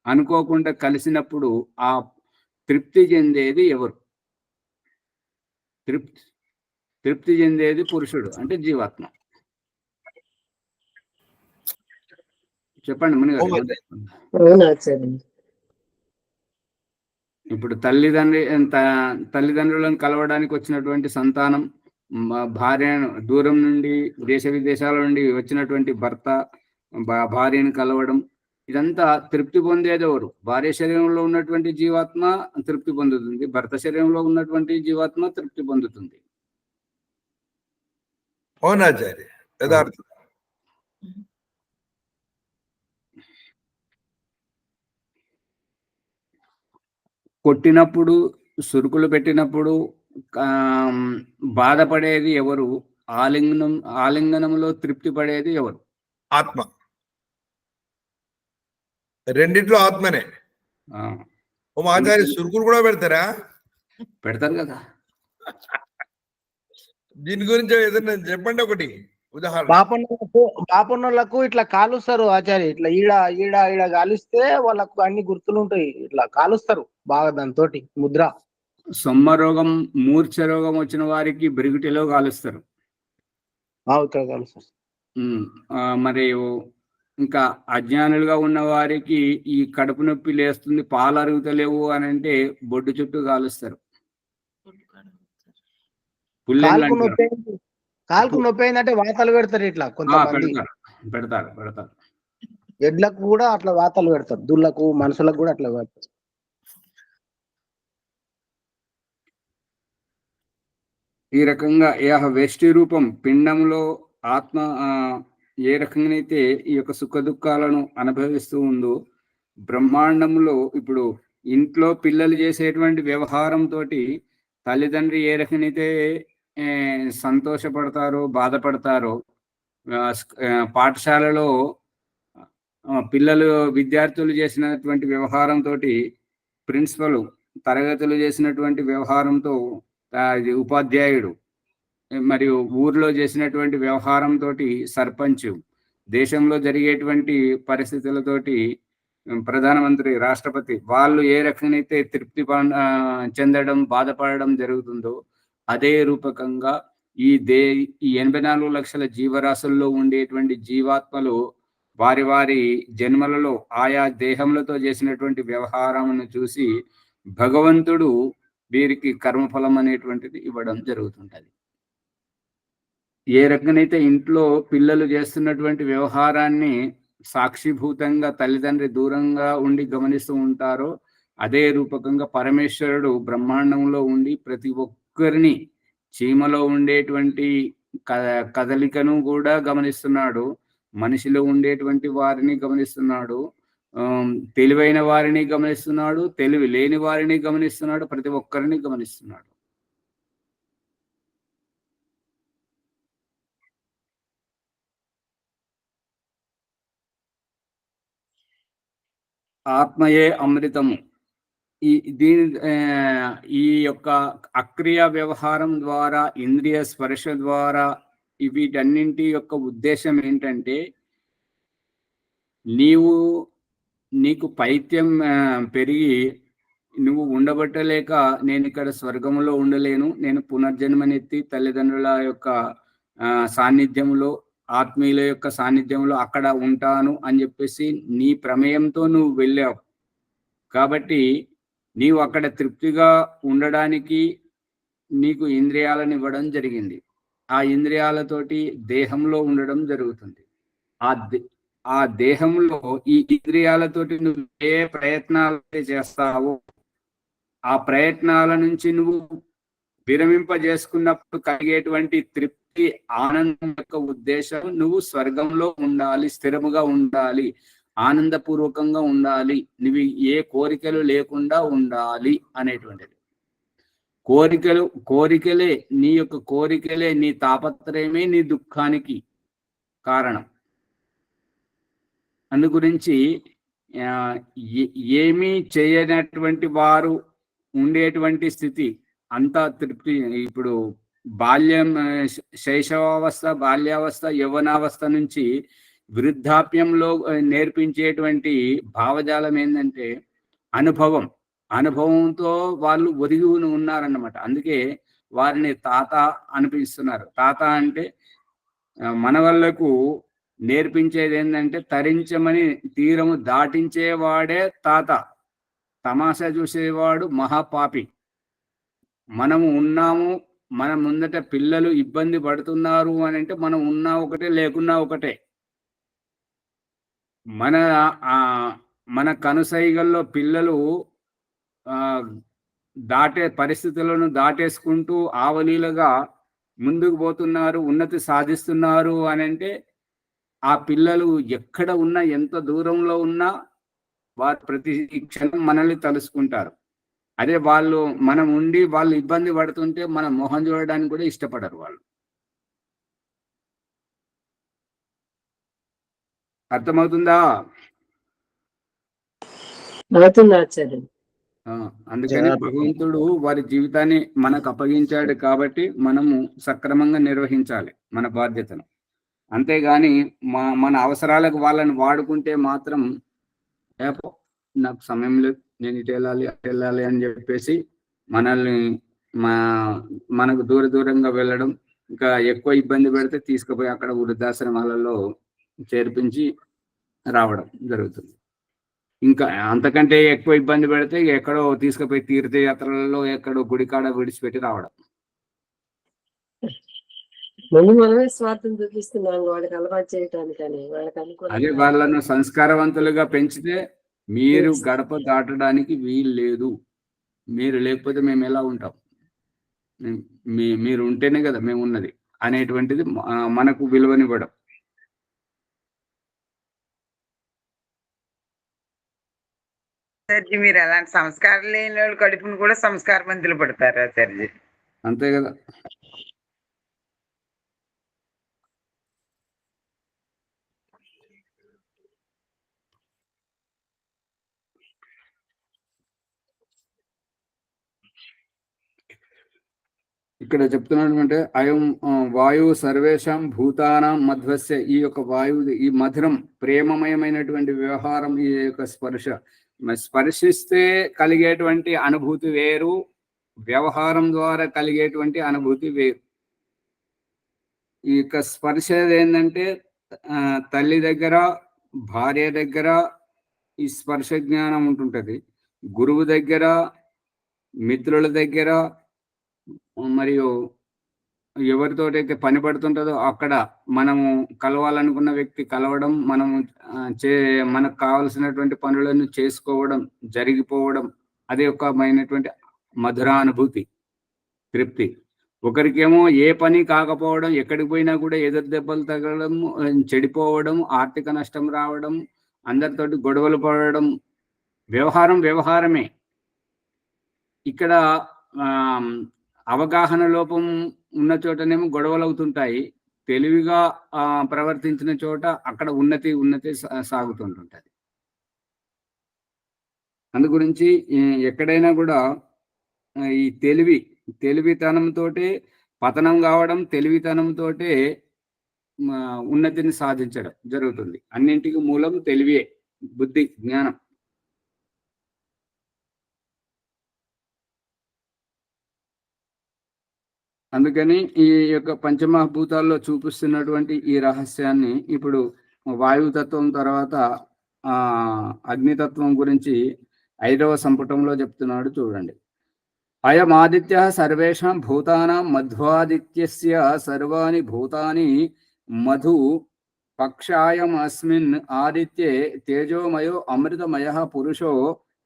[SPEAKER 1] అనుకోకుండా కలిసినప్పుడు ఆ తృప్తి చెందేది ఎవరు? తృప్తి చెందేది పురుషుడు, అంటే జీవాత్మ. చెప్పండి మునిగారు. ఇప్పుడు తల్లిదండ్రులను కలవడానికి వచ్చినటువంటి సంతానం, భార్యను దూరం నుండి దేశ విదేశాల నుండి వచ్చినటువంటి భర్త భార్యను కలవడం, ఇదంతా తృప్తి పొందేది ఎవరు? భార్య శరీరంలో ఉన్నటువంటి జీవాత్మ తృప్తి పొందుతుంది, భర్త శరీరంలో ఉన్నటువంటి జీవాత్మ తృప్తి పొందుతుంది.
[SPEAKER 2] అవునాచార్య, యథార్థం.
[SPEAKER 1] కొట్టినప్పుడు, సురుకులు పెట్టినప్పుడు బాధపడేది ఎవరు? ఆలింగనంలో తృప్తి పడేది ఎవరు?
[SPEAKER 2] ఆత్మ. రెండిట్లో ఆత్మనే. ఓ ఆచార్య, సురుకులు కూడా పెడతారా?
[SPEAKER 1] పెడతారు కదా.
[SPEAKER 2] దీని గురించి ఏదైనా చెప్పండి ఒకటి ఉదాహరణ.
[SPEAKER 3] బాపన్నోళ్ళకు ఇట్లా కాలుస్తారు ఆచార్య, ఇట్లా ఈడ కాలిస్తే వాళ్ళకు అన్ని గుర్తులు ఉంటాయి, ఇట్లా కాలుస్తారు బాగా దాంతో ముద్ర.
[SPEAKER 1] సొమ్మ రోగం, మూర్ఛ రోగం వచ్చిన వారికి బ్రిగిటిలో కాలుస్తారు. మరియు ఇంకా అజ్ఞానులుగా ఉన్న వారికి ఈ కడుపు నొప్పి లేస్తుంది, పాలు అరుగుతలేవు అని అంటే బొడ్డు చుట్టూ కాలుస్తారు.
[SPEAKER 3] కాలుకు నొప్పి అయిందంటే వాతాలు పెడతారు, ఇట్లా కొంతమంది
[SPEAKER 1] పెడతారు.
[SPEAKER 3] ఎడ్లకు కూడా అట్లా వాతాలు పెడతారు, దుళ్ళకు మనుషులకు కూడా అట్లా పెడతారు.
[SPEAKER 1] ఈ రకంగా వ్యష్టి రూపం పిండంలో ఆత్మ ఏ రకంగానైతే ఈ యొక్క సుఖ దుఃఖాలను అనుభవిస్తూ ఉందో, బ్రహ్మాండంలో ఇప్పుడు ఇంట్లో పిల్లలు చేసేటువంటి వ్యవహారంతో తల్లిదండ్రి ఏ రకంగానైతే సంతోషపడతారో, బాధపడతారో, పాఠశాలలో విద్యార్థులు చేసినటువంటి వ్యవహారంతో ప్రిన్సిపల్, తరగతులు చేసినటువంటి వ్యవహారంతో ఉపాధ్యాయుడు, మరియు ఊర్లో చేసినటువంటి వ్యవహారంతో సర్పంచ్, దేశంలో జరిగేటువంటి పరిస్థితులతోటి ప్రధానమంత్రి, రాష్ట్రపతి, వాళ్ళు ఏ రకంగానైతే తృప్తి చెందడం, బాధపడడం జరుగుతుందో, అదే రూపకంగా ఈ 84 లక్షల జీవరాశుల్లో ఉండేటువంటి జీవాత్మలు వారి జన్మలలో ఆయా దేహములతో చేసినటువంటి వ్యవహారమును చూసి భగవంతుడు వీరికి కర్మఫలం అనేటువంటిది ఇవ్వడం జరుగుతుంటది. ఏ రకంగానైతే ఇంట్లో పిల్లలు చేస్తున్నటువంటి వ్యవహారాన్ని సాక్షిభూతంగా తల్లిదండ్రి దూరంగా ఉండి గమనిస్తూ ఉంటారో, అదే రూపకంగా పరమేశ్వరుడు బ్రహ్మాండంలో ఉండి ప్రతి ఒక్కరిని, చీమలో ఉండేటువంటి కదలికను కూడా గమనిస్తున్నాడు, మనిషిలో ఉండేటువంటి వారిని గమనిస్తున్నాడు, తెలివైన వారిని గమనిస్తున్నాడు, తెలివి లేని వారిని గమనిస్తున్నాడు, ప్రతి ఒక్కరిని గమనిస్తున్నాడు. ఆత్మయే అమృతము. ఈ దీని ఈ యొక్క అక్రియ వ్యవహారం ద్వారా, ఇంద్రియ స్పర్శ ద్వారా వీటన్నింటి యొక్క ఉద్దేశం ఏంటంటే, నీకు పైత్యం పెరిగి నువ్వు ఉండబట్టలేక నేను ఇక్కడ స్వర్గంలో ఉండలేను, నేను పునర్జన్మనెత్తి తల్లిదండ్రుల యొక్క సాన్నిధ్యంలో, ఆత్మీయుల యొక్క సాన్నిధ్యంలో అక్కడ ఉంటాను అని చెప్పేసి నీ ప్రమేయంతో నువ్వు వెళ్ళావు. కాబట్టి నీవు అక్కడ తృప్తిగా ఉండడానికి నీకు ఇంద్రియాలను ఇవ్వడం జరిగింది. ఆ ఇంద్రియాలతోటి దేహంలో ఉండడం జరుగుతుంది. ఆ దేహంలో ఈ ఇంద్రియాలతోటి నువ్వు ఏ ప్రయత్నాలు చేస్తావో ఆ ప్రయత్నాల నుంచి నువ్వు విరమింపజేసుకున్నప్పుడు కలిగేటువంటి తృప్తి, ఆనందం యొక్క ఉద్దేశం నువ్వు స్వర్గంలో ఉండాలి, స్థిరముగా ఉండాలి, ఆనందపూర్వకంగా ఉండాలి, నువ్వు ఏ కోరికలు లేకుండా ఉండాలి అనేటువంటిది. కోరికలే నీ యొక్క కోరికలే, నీ తాపత్రయమే నీ దుఃఖానికి కారణం. అందు గురించి ఏమీ చేయనటువంటి వారు ఉండేటువంటి స్థితి అంతా తృప్తి. ఇప్పుడు బాల్యం, శైశవావస్థ, బాల్యావస్థ, యవ్వనావస్థ నుంచి వృద్ధాప్యంలో నేర్పించేటువంటి భావజాలం ఏంటంటే అనుభవంతో వాళ్ళు ఒదిగి ఉన్నారన్నమాట. అందుకే వారిని తాత అనిపిస్తున్నారు. తాత అంటే మన వాళ్ళకు నేర్పించేది ఏంటంటే, తరించమని తీరము దాటించేవాడే తాత, తమాషా చూసేవాడు మహాపాపి. మనము ఉన్నాము, మన ముందట పిల్లలు ఇబ్బంది పడుతున్నారు అని అంటే మనం ఉన్నా ఒకటే, లేకున్నా ఒకటే. మన కనుసైగల్లో పిల్లలు దాటే పరిస్థితులను దాటేసుకుంటూ ఆవలీలుగా ముందుకు పోతున్నారు, ఉన్నతి సాధిస్తున్నారు అని అంటే, ఆ పిల్లలు ఎక్కడ ఉన్నా, ఎంత దూరంలో ఉన్నా వారు ప్రతి క్షణం మనల్ని తలుసుకుంటారు. అదే మనం ఉండి వాళ్ళు ఇబ్బంది పడుతుంటే మన మొహం చూడడానికి కూడా ఇష్టపడరు వాళ్ళు. అర్థమవుతుందా? అందుకని భగవంతుడు వారి జీవితాన్ని మనకు అప్పగించాడు కాబట్టి మనము సక్రమంగా నిర్వహించాలి మన బాధ్యతను. అంతేగాని మన అవసరాలకు వాళ్ళని వాడుకుంటే మాత్రం నాకు సమయం లేదు, నేను ఇటు వెళ్ళాలి అటు వెళ్ళాలి అని చెప్పేసి మనకు దూరంగా వెళ్ళడం, ఇంకా ఎక్కువ ఇబ్బంది పెడితే తీసుకుపోయి అక్కడ వృద్ధాశ్రమాలలో చేర్పించి రావడం జరుగుతుంది. ఇంకా అంతకంటే ఎక్కువ ఇబ్బంది పెడితే ఎక్కడో తీసుకుపోయి తీర్థయాత్రలలో ఎక్కడో గుడికాడ విడిచిపెట్టి రావడం.
[SPEAKER 5] మనమే స్వార్థం చూపిస్తున్నాం వాళ్ళకి అలవాటు చేయటానికని.
[SPEAKER 1] అదే వాళ్ళను సంస్కారవంతులుగా పెంచితే మీరు గడప దాటడానికి వీలు లేదు. మీరు లేకపోతే మేము ఎలా ఉంటాం? మీరు ఉంటేనే కదా మేము ఉన్నది అనేటువంటిది మనకు విలువనివ్వడం.
[SPEAKER 6] సర్జీ, మీరు అలాంటి సంస్కారం లేని వాళ్ళు కడుపును కూడా సంస్కారవంతులు పడతారా సర్జీ?
[SPEAKER 1] అంతే కదా. ఇక్కడ చెప్తున్నటువంటి అయం వాయు సర్వేషాం భూతానాం మధ్వస్య, ఈ యొక్క వాయువు, ఈ మధురం ప్రేమమయమైనటువంటి వ్యవహారం, ఈ యొక్క స్పర్శిస్తే కలిగేటువంటి అనుభూతి వేరు, వ్యవహారం ద్వారా కలిగేటువంటి అనుభూతి వేరు. ఈ యొక్క స్పర్శ ఏంటంటే తల్లి దగ్గర, భార్య దగ్గర ఈ స్పర్శ జ్ఞానం ఉంటుంటది, గురువు దగ్గర, మిత్రుల దగ్గర, మరియు ఎవరితోటైతే పని పడుతుంటుందో అక్కడ మనము కలవాలనుకున్న వ్యక్తి కలవడం, మనకు కావలసినటువంటి పనులను చేసుకోవడం, జరిగిపోవడం, అదే ఒకమైనటువంటి మధురానుభూతి, తృప్తి. ఒకరికేమో ఏ పని కాకపోవడం, ఎక్కడికి పోయినా కూడా ఎదురు దెబ్బలు తగలడం, చెడిపోవడం, ఆర్థిక నష్టం రావడం, అందరితోటి గొడవలు పడడం. వ్యవహారమే. ఇక్కడ అవగాహన లోపం ఉన్న చోటనేమో గొడవలు అవుతుంటాయి, తెలివిగా ప్రవర్తించిన చోట అక్కడ ఉన్నతి సాగుతుంటుంటది. అందు గురించి ఎక్కడైనా కూడా ఈ తెలివితనంతోటే పతనం కావడం, తెలివితనంతోటే ఉన్నతిని సాధించడం జరుగుతుంది. అన్నింటికి మూలం తెలివే, బుద్ధి, జ్ఞానం. అందుకని ఈ యొక్క పంచమహాభూతాల్లో చూపిస్తున్నటువంటి ఈ రహస్యాన్ని ఇప్పుడు వాయుతత్వం తర్వాత అగ్నితత్వం గురించి 5వ సంపుటంలో చెప్తున్నాడు. చూడండి. అయమాదిత్య సర్వేషాం భూతానాం మధ్వాదిత్యస్య సర్వాణి భూతాని మధు పక్షాయం అస్మిన్ ఆదిత్యే తేజోమయో అమృతమయః పురుషో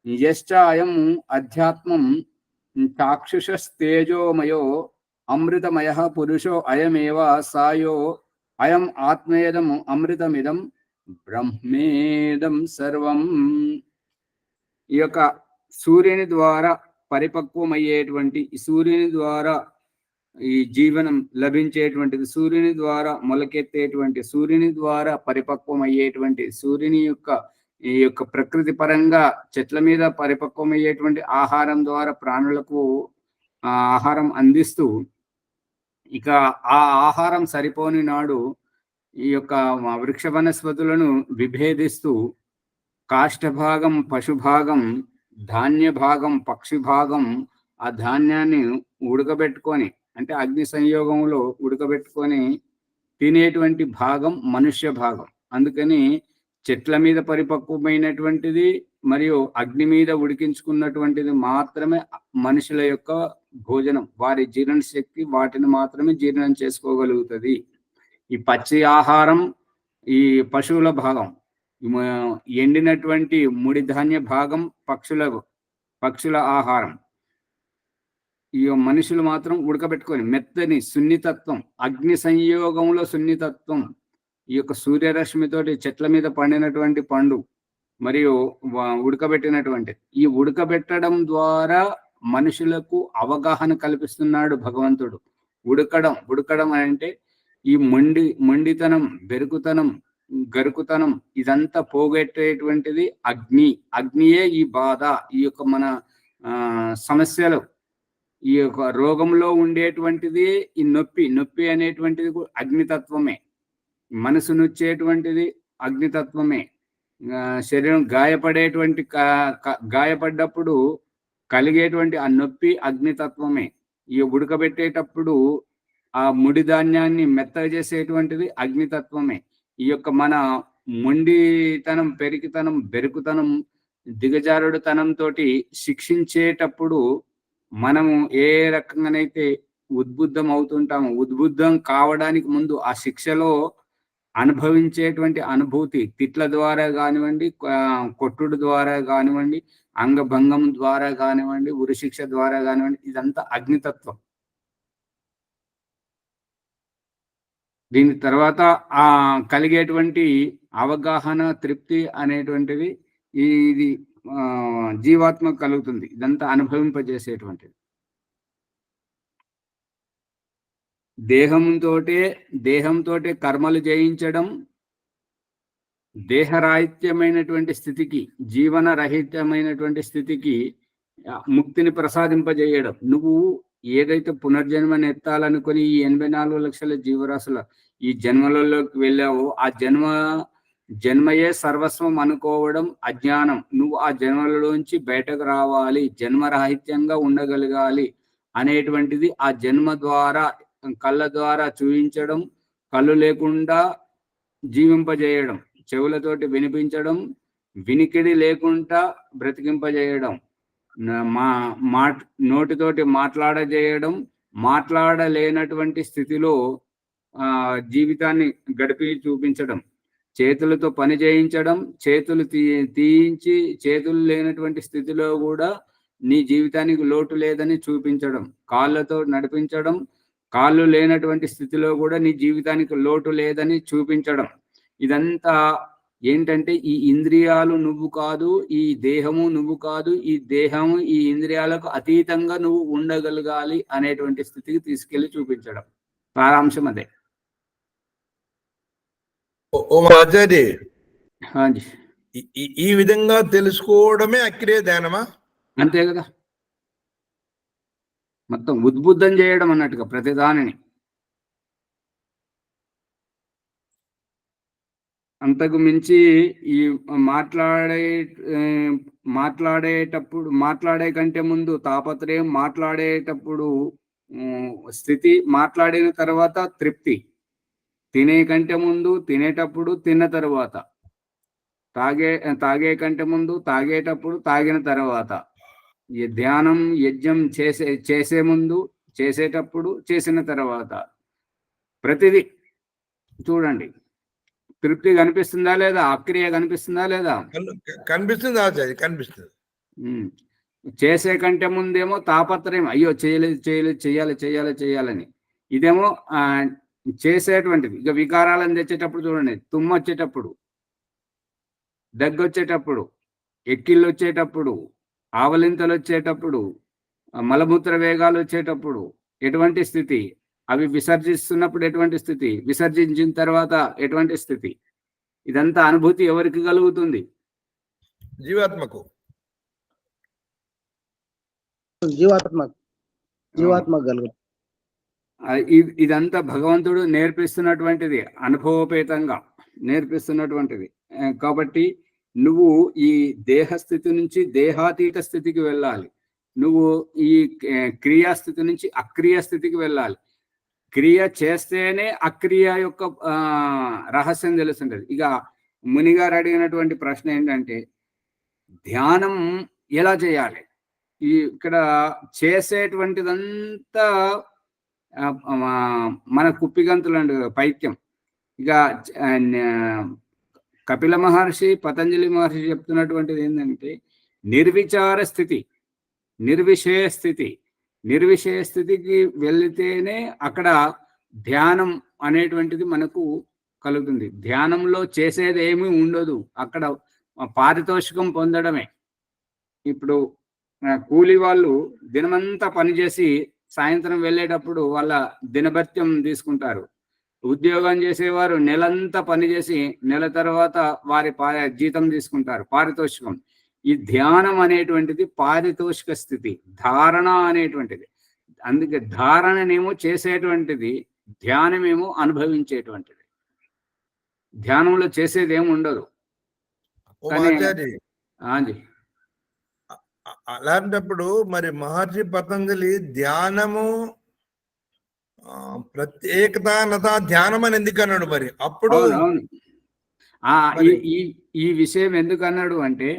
[SPEAKER 1] యశ్చాయం అధ్యాత్మం చాక్షుషస్తేజోమయో అమృతమయః పురుషో అయమేవ సాయో అయం ఆత్మేదం అమృతమిదం బ్రహ్మేదం సర్వం. ఈ యొక్క సూర్యుని ద్వారా పరిపక్వమయ్యేటువంటి, సూర్యుని ద్వారా ఈ జీవనం లభించేటువంటిది, సూర్యుని ద్వారా మొలకెత్తేటువంటి, సూర్యుని ద్వారా పరిపక్వమయ్యేటువంటి, సూర్యుని యొక్క ఈ యొక్క ప్రకృతి పరంగా చెట్ల మీద పరిపక్వమయ్యేటువంటి ఆహారం ద్వారా ప్రాణులకు ఆహారం అందిస్తూ, ఇక ఆ ఆహారం సరిపోని నాడు ఈ యొక్క వృక్ష వనస్పతులను విభేదిస్తూ కాష్ఠభాగం పశుభాగం, ధాన్య భాగం పక్షి భాగం, ఆ ధాన్యాన్ని ఉడకబెట్టుకొని అంటే అగ్ని సంయోగంలో ఉడకబెట్టుకొని తినేటువంటి భాగం మనుష్య భాగం. అందుకని చెట్ల మీద పరిపక్వమైనటువంటిది మరియు అగ్ని మీద ఉడికించుకున్నటువంటిది మాత్రమే మనుషుల యొక్క భోజనం. వారి జీర్ణ శక్తి వాటిని మాత్రమే జీర్ణం చేసుకోగలుగుతుంది. ఈ పచ్చి ఆహారం ఈ పశువుల భాగం, ఎండినటువంటి ముడి ధాన్య భాగం పక్షుల ఆహారం. ఈ మనుషులు మాత్రం ఉడకబెట్టుకొని మెత్తని సున్నితత్వం, అగ్ని సంయోగంలో సున్నితత్వం, ఈ యొక్క సూర్యరశ్మితోటి చెట్ల మీద పండినటువంటి పండు మరియు ఉడకబెట్టినటువంటి, ఈ ఉడకబెట్టడం ద్వారా మనుషులకు అవగాహన కల్పిస్తున్నాడు భగవంతుడు. ఉడకడం అంటే ఈ మొండితనం, బెరుకుతనం, గరుకుతనం ఇదంతా పోగొట్టేటువంటిది అగ్నియే. ఈ బాధ, ఈ యొక్క మన సమస్యలు, ఈ యొక్క రోగంలో ఉండేటువంటిది ఈ నొప్పి అనేటువంటిది అగ్నితత్వమే. మనసు నొచ్చేటువంటిది అగ్నితత్వమే. శరీరం గాయపడ్డప్పుడు కలిగేటువంటి ఆ నొప్పి అగ్నితత్వమే. ఈ ఉడకబెట్టేటప్పుడు ఆ ముడి ధాన్యాన్ని మెత్తగా చేసేటువంటిది అగ్నితత్వమే. ఈ యొక్క మన మొండితనం, పెరికితనం, బెరుకుతనం, దిగజారుడుతనంతో శిక్షించేటప్పుడు మనము ఏ రకంగానైతే ఉద్బుద్ధం అవుతుంటామో, ఉద్బుద్ధం కావడానికి ముందు ఆ శిక్షలో అనుభవించేటువంటి అనుభూతి, తిట్ల ద్వారా కానివ్వండి, కొట్టుడు ద్వారా కానివ్వండి, అంగభంగం ద్వారా కానివ్వండి, ఉరిశిక్ష ద్వారా కానివ్వండి, ఇదంతా అగ్నితత్వం. దీని తర్వాత కలిగేటువంటి అవగాహన, తృప్తి అనేటువంటిది ఇది జీవాత్మ కలుగుతుంది. ఇదంతా అనుభవింపజేసేటువంటిది. దేహంతోటే కర్మలు చేయించడం, దేహరాహిత్యమైనటువంటి స్థితికి, జీవనరహిత్యమైనటువంటి స్థితికి ముక్తిని ప్రసాదింపజేయడం. నువ్వు ఏదైతే పునర్జన్మని ఎత్తాలనుకుని ఈ 84 లక్షల జీవరాశుల ఈ జన్మలలోకి వెళ్ళావో, ఆ జన్మయే సర్వస్వం అనుకోవడం అజ్ఞానం. నువ్వు ఆ జన్మలలోంచి బయటకు రావాలి, జన్మరాహిత్యంగా ఉండగలగాలి అనేటువంటిది ఆ జన్మ ద్వారా, కళ్ళ ద్వారా చూయించడం, కళ్ళు లేకుండా జీవింపజేయడం, చెవులతోటి వినిపించడం, వినికిడి లేకుండా బ్రతికింపజేయడం, నోటితోటి మాట్లాడజేయడం, మాట్లాడలేనటువంటి స్థితిలో జీవితాన్ని గడిపి చూపించడం, చేతులతో పని చేయించడం, చేతులు తీయించి చేతులు లేనటువంటి స్థితిలో కూడా నీ జీవితానికి లోటు లేదని చూపించడం, కాళ్ళతో నడిపించడం, కాళ్ళు లేనటువంటి స్థితిలో కూడా నీ జీవితానికి లోటు లేదని చూపించడం. ఇదంతా ఏంటంటే ఈ ఇంద్రియాలు నువ్వు కాదు, ఈ దేహము నువ్వు కాదు, ఈ దేహము ఈ ఇంద్రియాలకు అతీతంగా నువ్వు ఉండగలగాలి అనేటువంటి స్థితికి తీసుకెళ్లి చూపించడం. సారాంశం అదే.
[SPEAKER 2] ఆచార్య, ఈ విధంగా తెలుసుకోవడమే అక్రియ ధ్యానమా?
[SPEAKER 1] అంతే కదా, మొత్తం ఉద్బుద్ధం చేయడం అన్నట్టుగా ప్రతిదానిని. అంతకు మించి ఈ మాట్లాడే కంటే ముందు తాపత్రయం, మాట్లాడేటప్పుడు స్థితి, మాట్లాడిన తర్వాత తృప్తి, తినే కంటే ముందు, తినేటప్పుడు, తిన్న తర్వాత, తాగే కంటే ముందు, తాగేటప్పుడు, తాగిన తర్వాత, ఈ ధ్యానం యజ్ఞం చేసే ముందు, చేసేటప్పుడు, చేసిన తర్వాత, ప్రతిదీ చూడండి. తృప్తి కనిపిస్తుందా లేదా? అక్రియ కనిపిస్తుందా లేదా?
[SPEAKER 2] కనిపిస్తుంది ఆచార్య, కనిపిస్తుంది.
[SPEAKER 1] చేసే కంటే ముందేమో తాపత్రయం, అయ్యో చేయాలని. ఇదేమో చేసేటువంటిది. ఇక వికారాలను తెచ్చేటప్పుడు చూడండి, తుమ్ము వచ్చేటప్పుడు, దగ్గొచ్చేటప్పుడు, ఎక్కిళ్ళు వచ్చేటప్పుడు, ఆవలింతలు వచ్చేటప్పుడు, మలమూత్ర వేగాలు వచ్చేటప్పుడు ఎటువంటి స్థితి, అవి విసర్జిస్తున్నప్పుడు ఎటువంటి స్థితి, విసర్జించిన తర్వాత ఎటువంటి స్థితి, ఇదంతా అనుభూతి ఎవరికి కలుగుతుంది?
[SPEAKER 2] జీవాత్మకు.
[SPEAKER 3] జీవాత్మ కలుగు.
[SPEAKER 1] ఇదంతా భగవంతుడు నేర్పిస్తున్నటువంటిది, అనుభవపేతంగా నేర్పిస్తున్నటువంటిది. కాబట్టి నువ్వు ఈ దేహస్థితి నుంచి దేహాతీత స్థితికి వెళ్ళాలి. నువ్వు ఈ క్రియాస్థితి నుంచి అక్రియ స్థితికి వెళ్ళాలి. క్రియ చేస్తేనే అక్రియ యొక్క రహస్యం తెలుస్తుంటది. ఇక మునిగారు అడిగినటువంటి ప్రశ్న ఏంటంటే, ధ్యానం ఎలా చేయాలి? ఇక్కడ చేసేటువంటిదంతా మన కుప్పిగంతులు అండి, పైత్యం. ఇక కపిల మహర్షి, పతంజలి మహర్షి చెప్తున్నటువంటిది ఏంటంటే, నిర్విచార స్థితి, నిర్విషయ స్థితికి వెళితేనే అక్కడ ధ్యానం అనేటువంటిది మనకు కలుగుతుంది. ధ్యానంలో చేసేది ఏమీ ఉండదు, అక్కడ పారితోషికం పొందడమే. ఇప్పుడు కూలి వాళ్ళు దినమంతా పనిచేసి సాయంత్రం వెళ్ళేటప్పుడు వాళ్ళ దినభత్యం తీసుకుంటారు. ఉద్యోగం చేసేవారు నెలంతా పనిచేసి నెల తర్వాత వారి జీతం తీసుకుంటారు, పారితోషికం. ఈ ధ్యానం అనేటువంటిది పారితోషిక స్థితి, ధారణ అనేటువంటిది. అందుకే ధారణనేమో చేసేటువంటిది, ధ్యానమేమో అనుభవించేటువంటిది. ధ్యానంలో చేసేది ఏమి ఉండదు.
[SPEAKER 2] అలాంటప్పుడు మరి మహర్షి పతంజలి ధ్యానము ప్రత్యేకత ధ్యానం అని ఎందుకు అన్నాడు మరి? అప్పుడు
[SPEAKER 1] ఈ విషయం ఎందుకు అన్నాడు అంటే,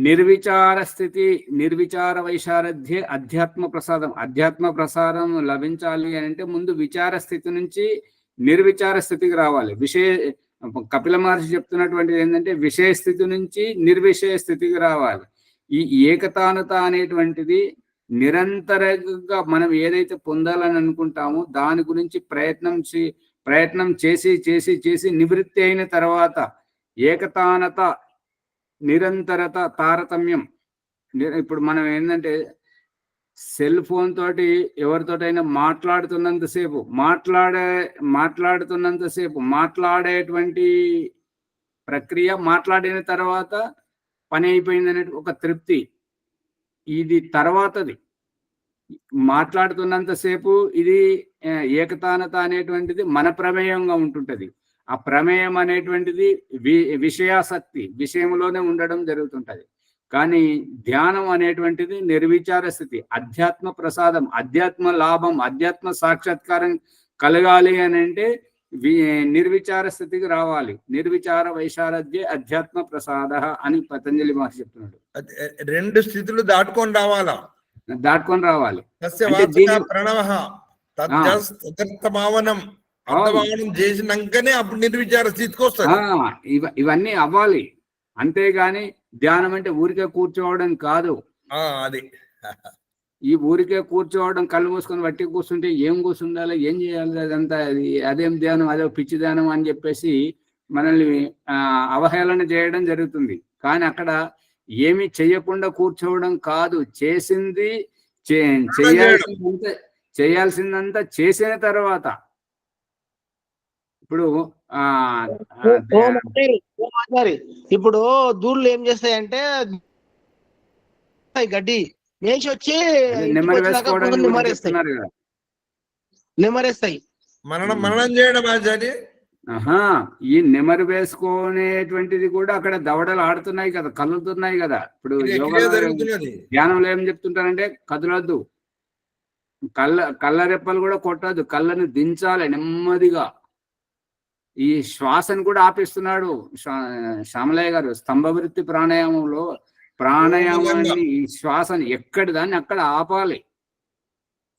[SPEAKER 1] నిర్విచార స్థితి, నిర్విచార వైశారథ్యే అధ్యాత్మ ప్రసాదం లభించాలి అని అంటే ముందు విచార స్థితి నుంచి నిర్విచార స్థితికి రావాలి. కపిల మహర్షి చెప్తున్నటువంటిది ఏంటంటే, విషయ స్థితి నుంచి నిర్విషయ స్థితికి రావాలి. ఈ ఏకతానత అనేటువంటిది నిరంతరంగా మనం ఏదైతే పొందాలని అనుకుంటామో దాని గురించి ప్రయత్నం చేసి నివృత్తి అయిన తర్వాత ఏకతానత, నిరంతరత, తారతమ్యం. ఇప్పుడు మనం ఏంటంటే, సెల్ ఫోన్ తోటి ఎవరితోటైనా మాట్లాడుతున్నంతసేపు మాట్లాడేటువంటి ప్రక్రియ, మాట్లాడిన తర్వాత పని అయిపోయిందనే ఒక తృప్తి, ఇది తర్వాతది. మాట్లాడుతున్నంతసేపు ఇది ఏకతానత అనేటువంటిది మన ప్రమేయంగా ఉంటుంటది. ఆ ప్రమేయం అనేటువంటిది విషయాసక్తి, విషయంలోనే ఉండడం జరుగుతుంటది. కానీ ధ్యానం అనేటువంటిది నిర్విచార స్థితి, అధ్యాత్మ ప్రసాదం, అధ్యాత్మ లాభం, అధ్యాత్మ సాక్షాత్కారం కలగాలి అని అంటే నిర్విచార స్థితికి రావాలి. నిర్విచార వైశారథ్యే అధ్యాత్మ ప్రసాద అని పతంజలి మహర్షి చెప్తున్నాడు.
[SPEAKER 2] రెండు స్థితులు దాటుకొని రావాలి. చేసినాకనే అప్పుడు నిర్విచార స్థితికి వస్తుంది.
[SPEAKER 1] ఇవన్నీ అవ్వాలి. అంతేగాని ధ్యానం అంటే ఊరికే కూర్చోవడం కాదు.
[SPEAKER 2] అది
[SPEAKER 1] ఈ ఊరికే కూర్చోవడం, కళ్ళు మూసుకొని వట్టి కూర్చుంటే ఏం కూర్చుండాలి, ఏం చేయాలి, అదంతా అదేం ధ్యానం, అదే పిచ్చి ధ్యానం అని చెప్పేసి మనల్ని అవహేళన చేయడం జరుగుతుంది. కానీ అక్కడ ఏమి చెయ్యకుండా కూర్చోవడం కాదు, చేయాల్సిందంతా చేసిన తర్వాత. ఇప్పుడు ఆ
[SPEAKER 3] ఆచారి ఇప్పుడు దూళ్ళు ఏం చేస్తాయంటే గడ్డి వేసి వచ్చి ఇంటికి
[SPEAKER 1] నెమరు
[SPEAKER 3] వచ్చినాక
[SPEAKER 1] వేసుకోవడానికి
[SPEAKER 3] కొంచెం
[SPEAKER 1] గురించి
[SPEAKER 3] నిమ్మరేస్తాయి
[SPEAKER 1] చెప్తున్నారు కదా.
[SPEAKER 3] నిమ్మరేస్తాయి.
[SPEAKER 2] మననం చేయడం ఆచార్య.
[SPEAKER 1] ఆహా, ఈ నెమరు వేసుకునేటువంటిది కూడా అక్కడ దవడలు ఆడుతున్నాయి కదా, కదులుతున్నాయి కదా. ఇప్పుడు
[SPEAKER 2] ఇది ఎక్కడే
[SPEAKER 1] యోగాలో
[SPEAKER 2] జరుగుతున్నది.
[SPEAKER 1] ధ్యానంలో ఏం చెప్తుంటారంటే కదలొద్దు, కళ్ళ రెప్పలు కూడా కొట్టద్దు, కళ్ళను దించాలి నెమ్మదిగా. ఈ శ్వాసను కూడా ఆపిస్తున్నాడు శ్యామలయ్య గారు. స్తంభవృత్తి ప్రాణాయామంలో ప్రాణాయామాన్ని, ఈ శ్వాసని ఎక్కడి దాన్ని అక్కడ ఆపాలి,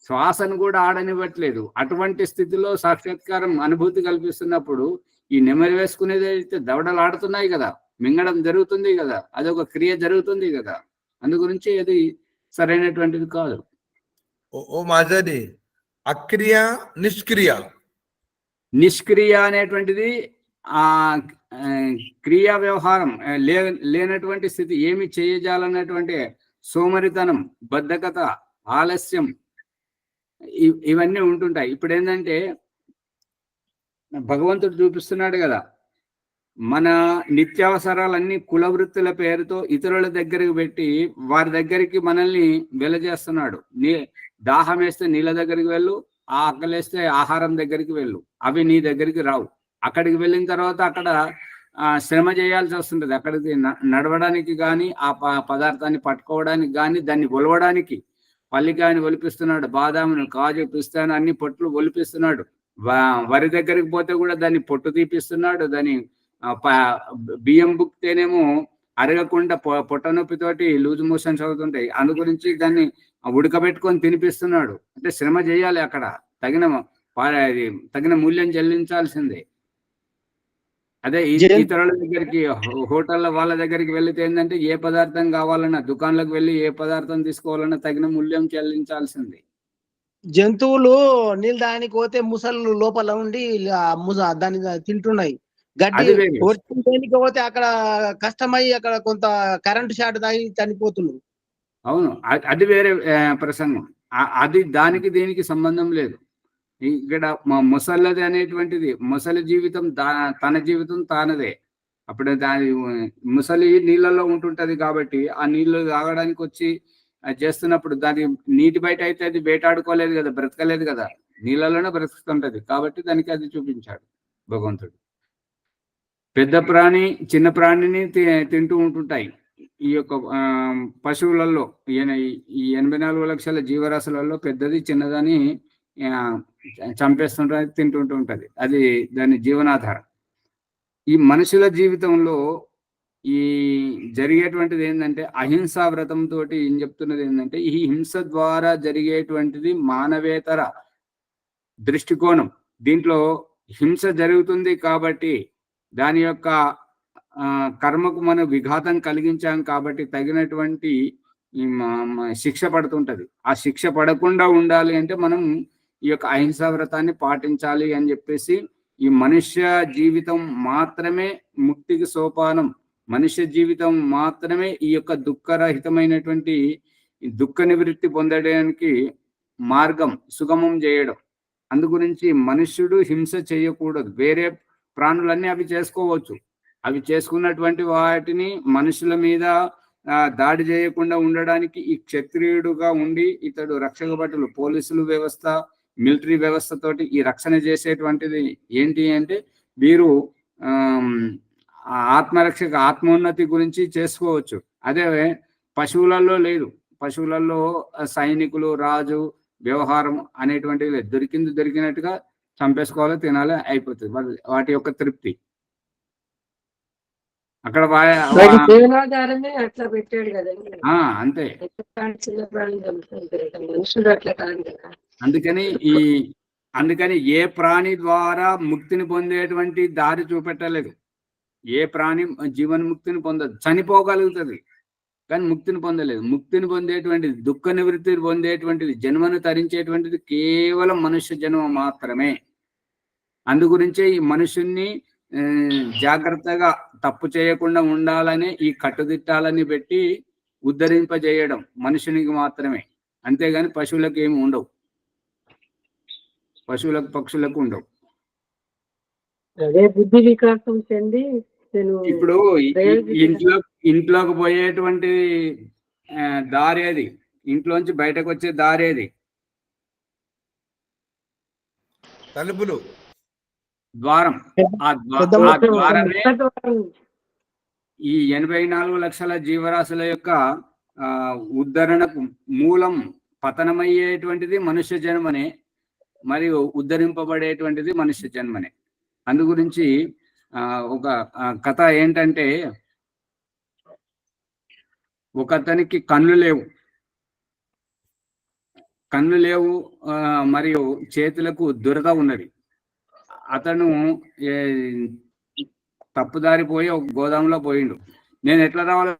[SPEAKER 1] శ్వాసను కూడా ఆడనివ్వట్లేదు. అటువంటి స్థితిలో సాక్షాత్కారం అనుభూతి కల్పిస్తున్నప్పుడు ఈ నెమరు వేసుకునేది అయితే దవడలు ఆడుతున్నాయి కదా, మింగడం జరుగుతుంది కదా, అదొక క్రియ జరుగుతుంది కదా. అందు గురించి అది సరైనటువంటిది కాదు.
[SPEAKER 2] ఓ మాజారి, అక్రియ నిష్క్రియ.
[SPEAKER 1] నిష్క్రియ అనేటువంటిది ఆ క్రియా వ్యవహారం లేనటువంటి స్థితి, ఏమి చేయజాలన్నటువంటి సోమరితనం, బద్ధకత, ఆలస్యం, ఇవన్నీ ఉంటుంటాయి. ఇప్పుడు ఏంటంటే భగవంతుడు చూపిస్తున్నాడు కదా, మన నిత్యావసరాలన్నీ కుల వృత్తుల పేరుతో ఇతరుల దగ్గరికి పెట్టి వారి దగ్గరికి మనల్ని వెలజేస్తున్నాడు. దాహం వేస్తే నీళ్ళ దగ్గరికి వెళ్ళు, ఆకలేస్తే ఆహారం దగ్గరికి వెళ్ళు, అవి నీ దగ్గరికి రావు. అక్కడికి వెళ్ళిన తర్వాత అక్కడ శ్రమ చేయాల్సి వస్తుంటది. అక్కడికి నడవడానికి కానీ, ఆ పదార్థాన్ని పట్టుకోవడానికి కానీ, దాన్ని ఒలవడానికి పల్లికాయని ఒలిపిస్తున్నాడు, బాదామును, కాజు, పిస్తాను అన్ని పొట్లు ఒలిపిస్తున్నాడు. వరి దగ్గరికి పోతే కూడా దాన్ని పొట్టు తీపిస్తున్నాడు. దాన్ని బియ్యం బుక్తేనేమో అరగకుండా పొట్ట నొప్పితోటి లూజ్ మోషన్స్ అవుతుంటాయి. అందు గురించి దాన్ని ఉడకబెట్టుకొని తినిపిస్తున్నాడు. అంటే శ్రమ చేయాలి, అక్కడ తగిన మూల్యం చెల్లించాల్సిందే. అదే ఇతరుల దగ్గరికి, హోటళ్ళ వాళ్ళ దగ్గరికి వెళితే ఏంటంటే ఏ పదార్థం కావాలన్నా, దుకాణాలకు వెళ్ళి ఏ పదార్థం తీసుకోవాలన్నా తగిన మూల్యం చెల్లించాల్సిందే.
[SPEAKER 3] జంతువులు నీళ్ళు దానికి పోతే ముసళ్ళు లోపల ఉండి దాన్ని తింటున్నాయి. గడ్డి దేనికి పోతే అక్కడ కష్టమై అక్కడ కొంత కరెంటు షాట్ తాగి చనిపోతున్నారు.
[SPEAKER 1] అవును, అది వేరే ప్రసంగం. అది దానికి దీనికి సంబంధం లేదు. ఇక్కడ ముసళ్ళది అనేటువంటిది, ముసలి జీవితం తన జీవితం తానదే. అప్పుడు దాని ముసలి నీళ్ళలో ఉంటుంటది కాబట్టి ఆ నీళ్లు తాగడానికి వచ్చి చేస్తున్నప్పుడు దాని నీటి బయట అయితే అది వేటాడుకోలేదు కదా, బ్రతకలేదు కదా, నీళ్ళలోనే బ్రతుకుతుంటది. కాబట్టి దానికి అది చూపించాడు భగవంతుడు. పెద్ద ప్రాణి చిన్న ప్రాణిని తింటూ ఉంటుంటాయి. ఈ యొక్క పశువులలో ఈ 84 లక్షల జీవరాశులలో పెద్దది చిన్నదని చంపేస్తుంటుంది, తింటుంటూ ఉంటది. అది దాని జీవనాధారం. ఈ మనుషుల జీవితంలో ఈ జరిగేటువంటిది ఏంటంటే అహింసా వ్రతంతో ఏం చెప్తున్నది ఏంటంటే, ఈ హింస ద్వారా జరిగేటువంటిది మానవేతర దృష్టికోణం. దీంట్లో హింస జరుగుతుంది కాబట్టి దాని యొక్క కర్మకు మనం విఘాతం కలిగించాం కాబట్టి తగినటువంటి శిక్ష పడుతుంటది. ఆ శిక్ష పడకుండా ఉండాలి అంటే మనం ఈ యొక్క అహింసా వ్రతాన్ని పాటించాలి అని చెప్పేసి, ఈ మనుష్య జీవితం మాత్రమే ముక్తికి సోపానం, మనుష్య జీవితం మాత్రమే ఈ యొక్క దుఃఖరహితమైనటువంటి దుఃఖ నివృత్తి పొందడానికి మార్గం సుగమం చేయడం. అందు గురించి మనుష్యుడు హింస చేయకూడదు. వేరే ప్రాణులన్నీ అవి చేసుకోవచ్చు. అవి చేసుకున్నటువంటి వాటిని మనుషుల మీద దాడి చేయకుండా ఉండడానికి ఈ క్షత్రియుడుగా ఉండి ఇతడు రక్షక భటులు, పోలీసులు వ్యవస్థ, మిలిటరీ వ్యవస్థతోటి ఈ రక్షణ చేసేటువంటిది ఏంటి అంటే, వీరు ఆత్మరక్షక, ఆత్మోన్నతి గురించి చేసుకోవచ్చు. అదే పశువులలో లేదు. పశువులలో సైనికులు, రాజు వ్యవహారం అనేటువంటిది లేదు. దొరికినట్టుగా చంపేసుకోవాలి, తినాలి, అయిపోతుంది వాటి యొక్క తృప్తి. అక్కడ
[SPEAKER 5] జీవనాధారమే అట్లా పెట్టాడు కదండి.
[SPEAKER 1] అంతే.
[SPEAKER 5] చిన్న ప్రాణి మనుషులు అట్లా కాదు కదా.
[SPEAKER 1] అందుకని ఏ ప్రాణి ద్వారా ముక్తిని పొందేటువంటి దారి చూపెట్టలేదు. ఏ ప్రాణి జీవన్ముక్తిని పొందదు. చనిపోగలుగుతుంది కానీ ముక్తిని పొందలేదు. ముక్తిని పొందేటువంటిది, దుఃఖ నివృత్తిని పొందేటువంటిది, జన్మను తరించేటువంటిది కేవలం మనుష్య జన్మ మాత్రమే. అందు గురించే ఈ మనుషుల్ని జాగ్రత్తగా తప్పు చేయకుండా ఉండాలని ఈ కట్టుదిట్టాలని పెట్టి ఉద్ధరింపజేయడం మనుషునికి మాత్రమే. అంతేగాని పశువులకు ఏమి ఉండవు, పశువులకు పక్షులకు ఉండవు.
[SPEAKER 5] అదే బుద్ధి వికాసం చెంది నేను
[SPEAKER 1] ఇప్పుడు ఇంట్లోకి పోయేటువంటి దారి ఏది? ఇంట్లోంచి బయటకు వచ్చే దారి ఏది?
[SPEAKER 2] తలుపులు.
[SPEAKER 1] ద్వారం. ఆ ద్వారమే ఈ 84 లక్షల జీవరాశుల యొక్క ఉద్ధరణకు మూలం. పతనమయ్యేటువంటిది మనుష్య జన్మనే, మరియు ఉద్ధరింపబడేటువంటిది మనుష్య జన్మనే. అందు గురించి ఒక కథ ఏంటంటే, ఒక అతనికి కళ్ళు లేవు, మరియు చేతులకు దురద ఉన్నది. అతను తప్పుదారి పోయి ఒక గోదాంలో పోయిండు. నేను ఎట్లా రావాలి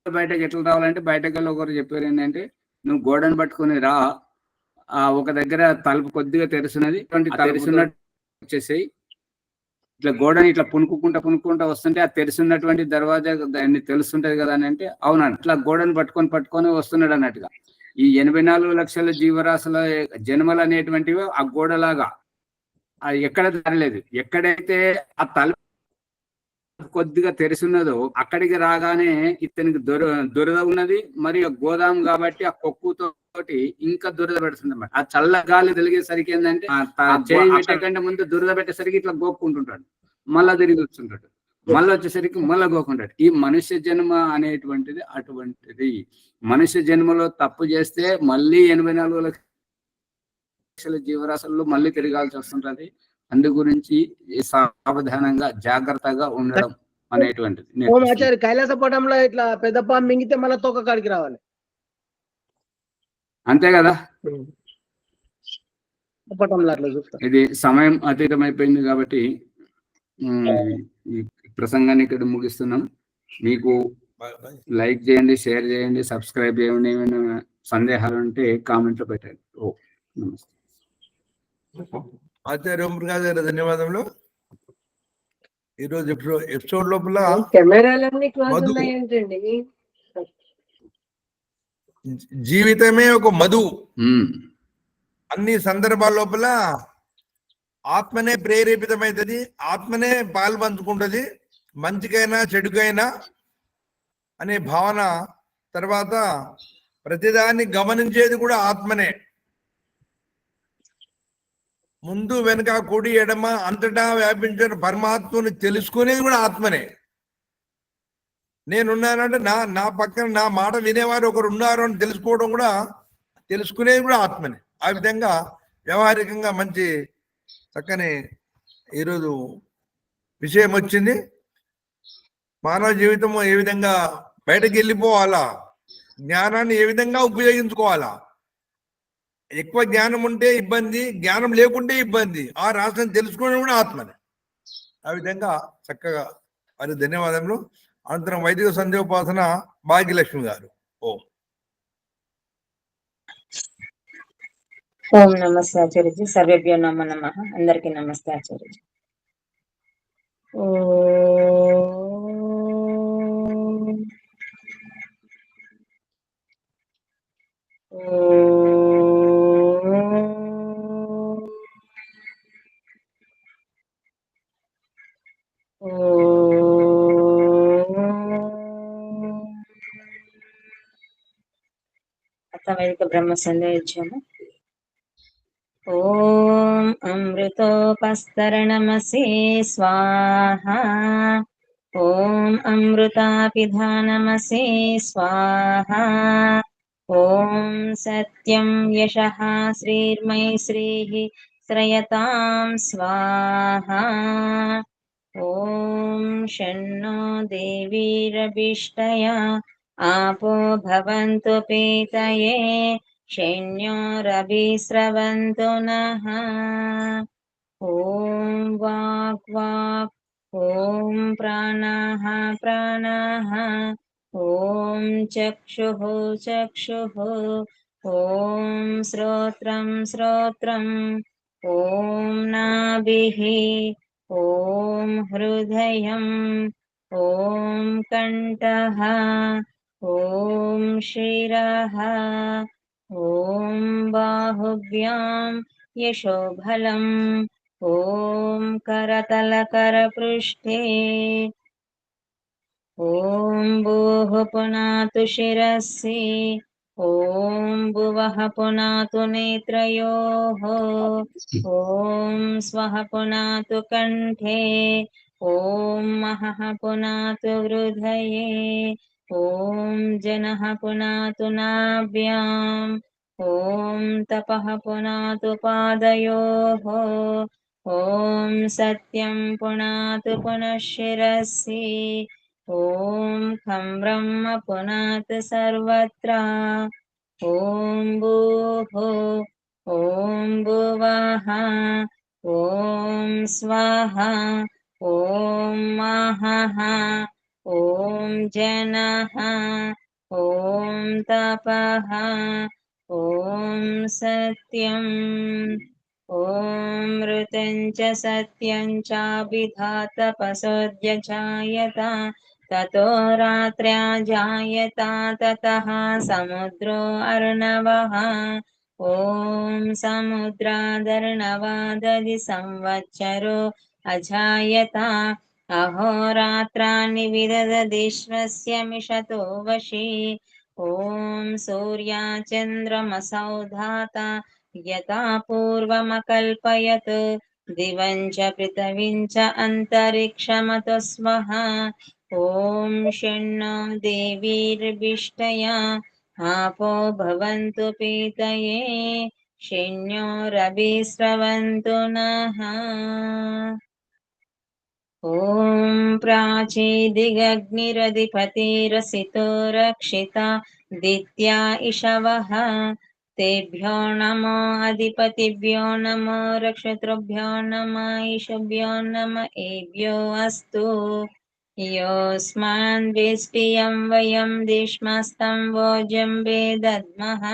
[SPEAKER 1] బయటకు, ఎట్లా రావాలంటే బయటకు వెళ్ళి ఒకరు చెప్పారు ఏంటంటే, నువ్వు గోడను పట్టుకుని రా, ఒక దగ్గర తలుపు కొద్దిగా తెరుస్తున్నది, తెరుస్తున్నట్టు వచ్చేసేయి, ఇట్లా గోడని ఇట్లా పునుక్కుంటా వస్తుంటే ఆ తెరుస్తున్నటువంటి దర్వాజా దాన్ని తెలుస్తుంటది కదా అని అంటే, అవునా ఇట్లా గోడను పట్టుకొని వస్తున్నాడు అన్నట్టుగా. ఈ 84 లక్షల జీవరాశుల జన్మలు అనేటువంటివి ఆ గోడలాగా, అది ఎక్కడ తరలేదు. ఎక్కడైతే ఆ తలుపు కొద్దిగా తెరిసున్నదో అక్కడికి రాగానే ఇతనికి దురద ఉన్నది, మరియు గోదాం కాబట్టి ఆ కొక్కుతోటి ఇంకా దురద పెడుతుంది అన్నమాట. ఆ చల్ల గాలి తెలిగేసరికి ఏంటంటే, చేయి పెట్టేకంటే ముందు దురద పెట్టేసరికి ఇట్లా గోక్కుంటుంటాడు, మళ్ళా తిరిగి వస్తుంటాడు, మళ్ళీ వచ్చేసరికి మళ్ళా గోకుంటాడు. ఈ మనుష్య జన్మ అనేటువంటిది అటువంటిది. మనుష్య జన్మలో తప్పు చేస్తే మళ్ళీ 84 లక్షల జీవరాశుల్లో మళ్ళీ తిరగాల్సి వస్తుంటది. అందు గురించి సావధానంగా జాగ్రత్తగా ఉండడం అనేటువంటిది.
[SPEAKER 3] ఆచార్య కైలాస పటంలో ఇట్లా పెద్ద పాము మింగితే మళ్ళీ తొక్క కాడికి రావాలి,
[SPEAKER 1] అంతే కదా.
[SPEAKER 3] పటంలో అట్లా చూస్తా.
[SPEAKER 1] ఇది సమయం అతీతమైపోయింది కాబట్టి ఈ ప్రసంగాన్ని ఇక్కడ ముగిస్తున్నాం. మీకు లైక్ చేయండి, షేర్ చేయండి, సబ్స్క్రైబ్ చేయండి. ఏమైనా సందేహాలు ఉంటే కామెంట్లో పెట్టండి. నమస్తే.
[SPEAKER 2] ఆచార్య ఓంప్రకాష్ గారు ధన్యవాదములు. ఈరోజు ఎపిసోడ్ లోపల
[SPEAKER 5] కెమెరాలన్నీ క్లోజ్ ఉన్నాయంటండి.
[SPEAKER 2] జీవితమే ఒక మధు. అన్ని సందర్భాల లోపల ఆత్మనే ప్రేరేపితమైతుంది, ఆత్మనే పాలు పంచుకుంటుంది, మంచికైనా చెడుకైనా అనే భావన. తర్వాత ప్రతిదాన్ని గమనించేది కూడా ఆత్మనే. ముందు వెనుక కుడి ఎడమ అంతటా వ్యాపించిన పరమాత్మని తెలుసుకునేది కూడా ఆత్మనే. నేనున్నానంటే నా పక్కన నా మాట వినేవారు ఒకరు ఉన్నారు అని తెలుసుకునేది కూడా ఆత్మనే. ఆ విధంగా వ్యవహారికంగా మంచి చక్కని ఈరోజు విషయం వచ్చింది. మానవ జీవితం ఏ విధంగా బయటకు వెళ్ళిపోవాలా, జ్ఞానాన్ని ఏ విధంగా ఉపయోగించుకోవాలా, ఎక్కువ జ్ఞానం ఉంటే ఇబ్బంది, జ్ఞానం లేకుంటే ఇబ్బంది, ఆ రాష్ట్రం తెలుసుకోవడం కూడా ఆత్మనే. ఆ విధంగా చక్కగా వారి ధన్యవాదములు. అనంతరం వైదిక సంధ్యోపాసన భాగ్యలక్ష్మి గారు.
[SPEAKER 7] ఓం నమస్తే ఆచార్యజీ. సర్వేభ్యో నమో నమః. అందరికీ నమస్తే ఆచార్యజీ. అథవైదిక బ్రహ్మ సందేశము. ఓం అమృతోపస్తరణమసి స్వాహా. ఓం అమృతాపిధానమసి స్వాహా. ఓం సత్యం యశః శ్రీర్మై శ్రీః శ్రయతాం స్వాహా. ఓం షణ్ణో దేవీరభిష్టయ आपो भवन्तु पीतये शैन्योरभिस्रवन्तु नः. ॐ वाक् वाक्, ॐ प्राणाः प्राणाः, ॐ चक्षुः चक्षुः, ॐ श्रोत्रं श्रोत्रम्, ॐ नाभिः, ॐ हृदयम्, ॐ कण्ठः, ॐ शिरः, ॐ बाहुभ्यां यशोबलम्, ॐ करतलकरपृष्ठे ॐ भूः पुनातु शिरसि ॐ भुवः पुनातु नेत्रयोः ॐ स्वः पुनातु कण्ठे ॐ महः पुनातु हृदये ॐ जनः पुनातु नाभ्याम् ॐ तपः पुनातु पादयोः ॐ सत्यं पुनातु पुनः शिरसि ॐ खं ब्रह्म पुनातु सर्वत्र ॐ भूः ॐ भुवः ॐ स्वाहा ॐ महः ॐ जनः ॐ तपः ॐ सत्यम् ॐ ऋतं च सत्यं चाभिधातपसोऽद्य जायत ततो रात्र्या जायत ततः समुद्रो अर्णवः ॐ समुद्रादर्णवादधि संवत्सरो अजायत अहोरात्राणि विदधदिश्वस्य मिषतो वशी ॐ सूर्याचन्द्रमसौ धाता यथा पूर्वमकल्पयत् दिवं च पृथिवीं च अन्तरिक्षमतो स्वः ॐ शन्नो देवीर्भिष्टया आपो भवन्तु पीतये शन्योरभिस्रवन्तु नः ॐ प्राचीदिगग्निरधिपतिरसितो रक्षिता दित्या इषवः तेभ्यो नमो अधिपतिभ्यो नमो रक्षतृभ्यो नमः ईशभ्यो नम एभ्यो अस्तु योऽस्मान् वेष्टियं वयं दिश्मस्तं वोजं वेदद्मः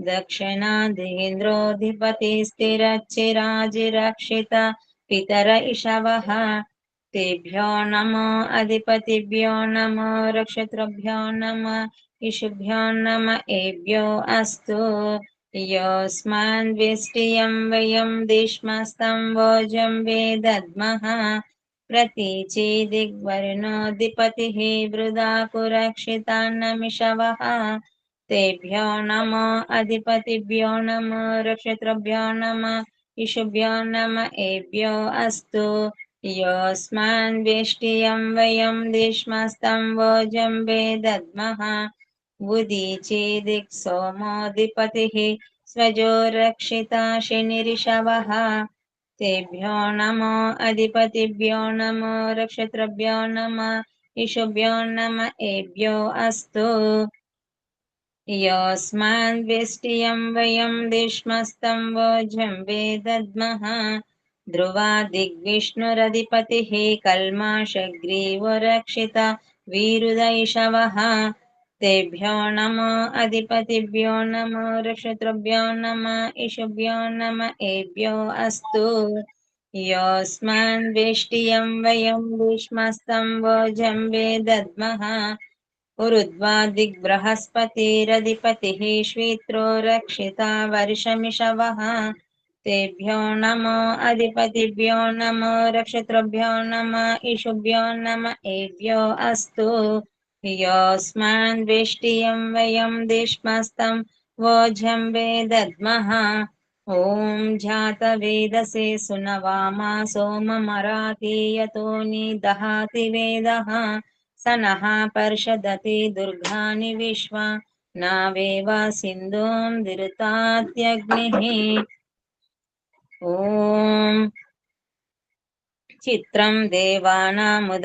[SPEAKER 7] दक्षिणाधीन्द्रोऽधिपतिस्थिरच्चिराजिरक्षिता पितर इषवः तेभ्यो नमो अधिपतिभ्यो नमो रक्षतृभ्यो नमः इषुभ्यो नम एभ्यो अस्तु योऽस्मान् वेष्टियं वयं दिश्मस्तं वोजं वेदद्मः प्रतीचीदिग्वर्णोऽधिपतिः वृदाकुरक्षितान्नमिषवः तेभ्यो नमो अधिपतिभ्यो नमो रक्षतृभ्यो नमः इषुभ्यो नम एभ्यो अस्तु योऽस्मान् वेष्टियं वयं दिश्मस्तं वोजं वेदद्मः उदीचीदिक् सोमोऽधिपतिः स्वजो रक्षिता शनिरिषवः तेभ्यो नमो अधिपतिभ्यो नमो रक्षतृभ्यो नमः इषुभ्यो नम एभ्यो अस्तु योऽस्मान् वेष्टियं वयं दिश्मस्तं वोजं वेदद्मः ध्रुवादिग्विष्णुरधिपतिः कल्माषग्रीवो रक्षिता वीरुदैषवः तेभ्यो नमो अधिपतिभ्यो नमो रक्षतृभ्यो नमः इषुभ्यो नम एभ्यो अस्तु योऽस्मान् वेष्टियं वयं दिश्मस्तं वोजं वेदद्मः उरुद्वादिग्बृहस्पतिरधिपतिः श्वित्रो रक्षिता वर्षमिषवः तेभ्यो नमो अधिपतिभ्यो नमो रक्षतृभ्यो नमः इषुभ्यो नम एभ्यो अस्तु योऽस्मान् वेष्टियं वयं दिश्मस्तं वोजं वेदद्मः ॐ जातवेदसे सुनवामा सोममरातीयतो निदहाति वेदः स नः पर्षदति दुर्गानि विश्वा नावेव सिन्धुं दिरुतात्यग्निः ॐ चित्रं देवानामुदगादनीकं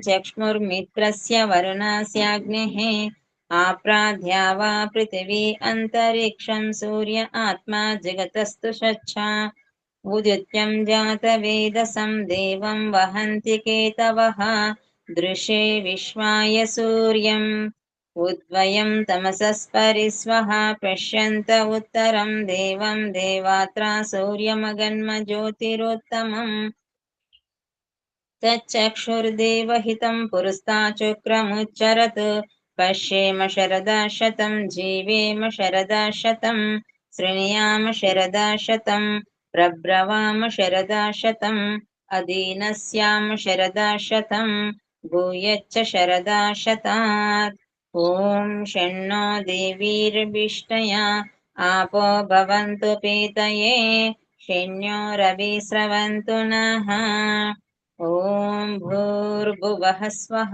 [SPEAKER 7] चक्ष्मुर्मित्रस्य वरुणस्याग्नेः आप्राध्या वा पृथिवी अन्तरिक्षं सूर्य आत्मा जगतस्तु स्वच्छा उदित्यं जातवेदसं देवं वहन्ति केतवः दृशे विश्वाय सूर्यम् उद्वयं तमसस्परिस्वः पश्यन्त उत्तरं देवं देवात्रा सूर्यमगन्म ज्योतिरुत्तमम् तच्चक्षुर्देवहितं पुरस्ताचक्रमुच्चरत् पश्येम शरदा शतं जीवेम शरदा शतं शृणुयाम शरदा शतं प्रब्रवाम शरदा शतम् अदीनस्याम शरदा शतम् भूयच्च शरदा शतात् ॐ शन्नो देवीर्विष्टया आपो भवन्तु पीतये शन्यो रविस्रवन्तु नः ॐ भूर्भुवः स्वः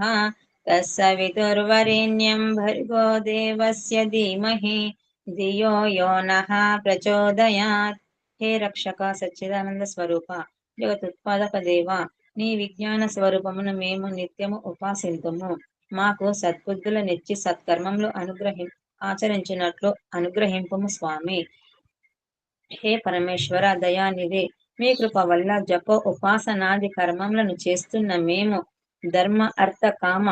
[SPEAKER 7] तत्सवितुर्वरेण्यं भर्गो देवस्य धीमहि धियो यो नः प्रचोदयात् हे రక్షక సచ్చిదానంద స్వరూప జగతుత్పాదక దేవ నీ విజ్ఞాన స్వరూపమును మేము నిత్యము ఉపాసింతుము మాకు సద్బుద్ధుల నిచ్చి సత్కర్మములు ఆచరించినట్లు అనుగ్రహింపుము స్వామి. హే పరమేశ్వర దయానిధి మీ కృప వల్ల జప ఉపాసనాది కర్మములను చేస్తున్న మేము ధర్మ అర్థ కామ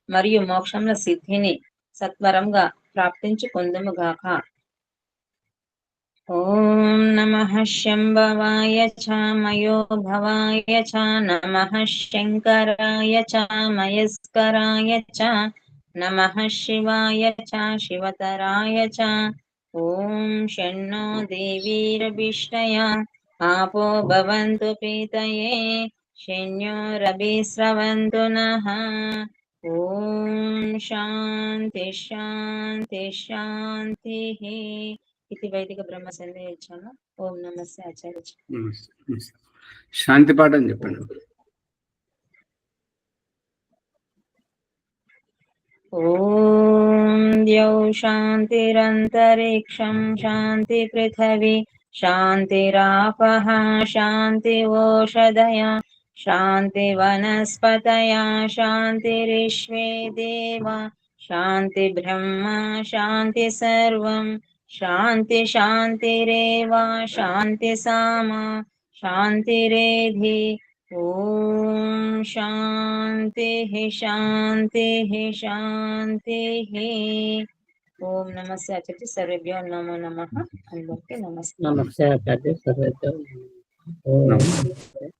[SPEAKER 7] మరియు మోక్షముల సిద్ధిని సత్వరంగా ప్రాప్తించుకొందుముగాక. ఓం నమః శంభవాయ చ మయో భవాయ చ నమః శంకరాయ చ మయస్కరాయ చ నమః శివాయ చ శివతరాయ చ. ఓం షణ్ణో దేవీరభిష్టయా आपो भवन्तु पीतये शन्यो रविस्रवन्तु नः. ॐ शान्ति शान्ति शान्तिः इति वैदिक ब्रह्म संदेशः. ఓం నమస్తే ఆచార్య.
[SPEAKER 1] శాంతి పాఠం చెప్పండి.
[SPEAKER 7] ఓం ద్యౌ శాంతిరంతరిక్షం శాంతి పృథివీ शान्तिरापः शान्ति ओषधया शान्ति वनस्पतया शान्तिरिष्वे देवा शान्ति ब्रह्मा शान्ति सर्वं शान्ति शान्तिरेव शान्ति सामा शान्तिरेधि. ॐ शान्तिः शान्तिः शान्तिः. ఓం నమస్తే ఆచార్య. సర్వేభ్యో నమో నమః. అందరికీ నమస్తే.
[SPEAKER 4] నమస్తే ఆచార్య. సర్వేభ్యో నమః.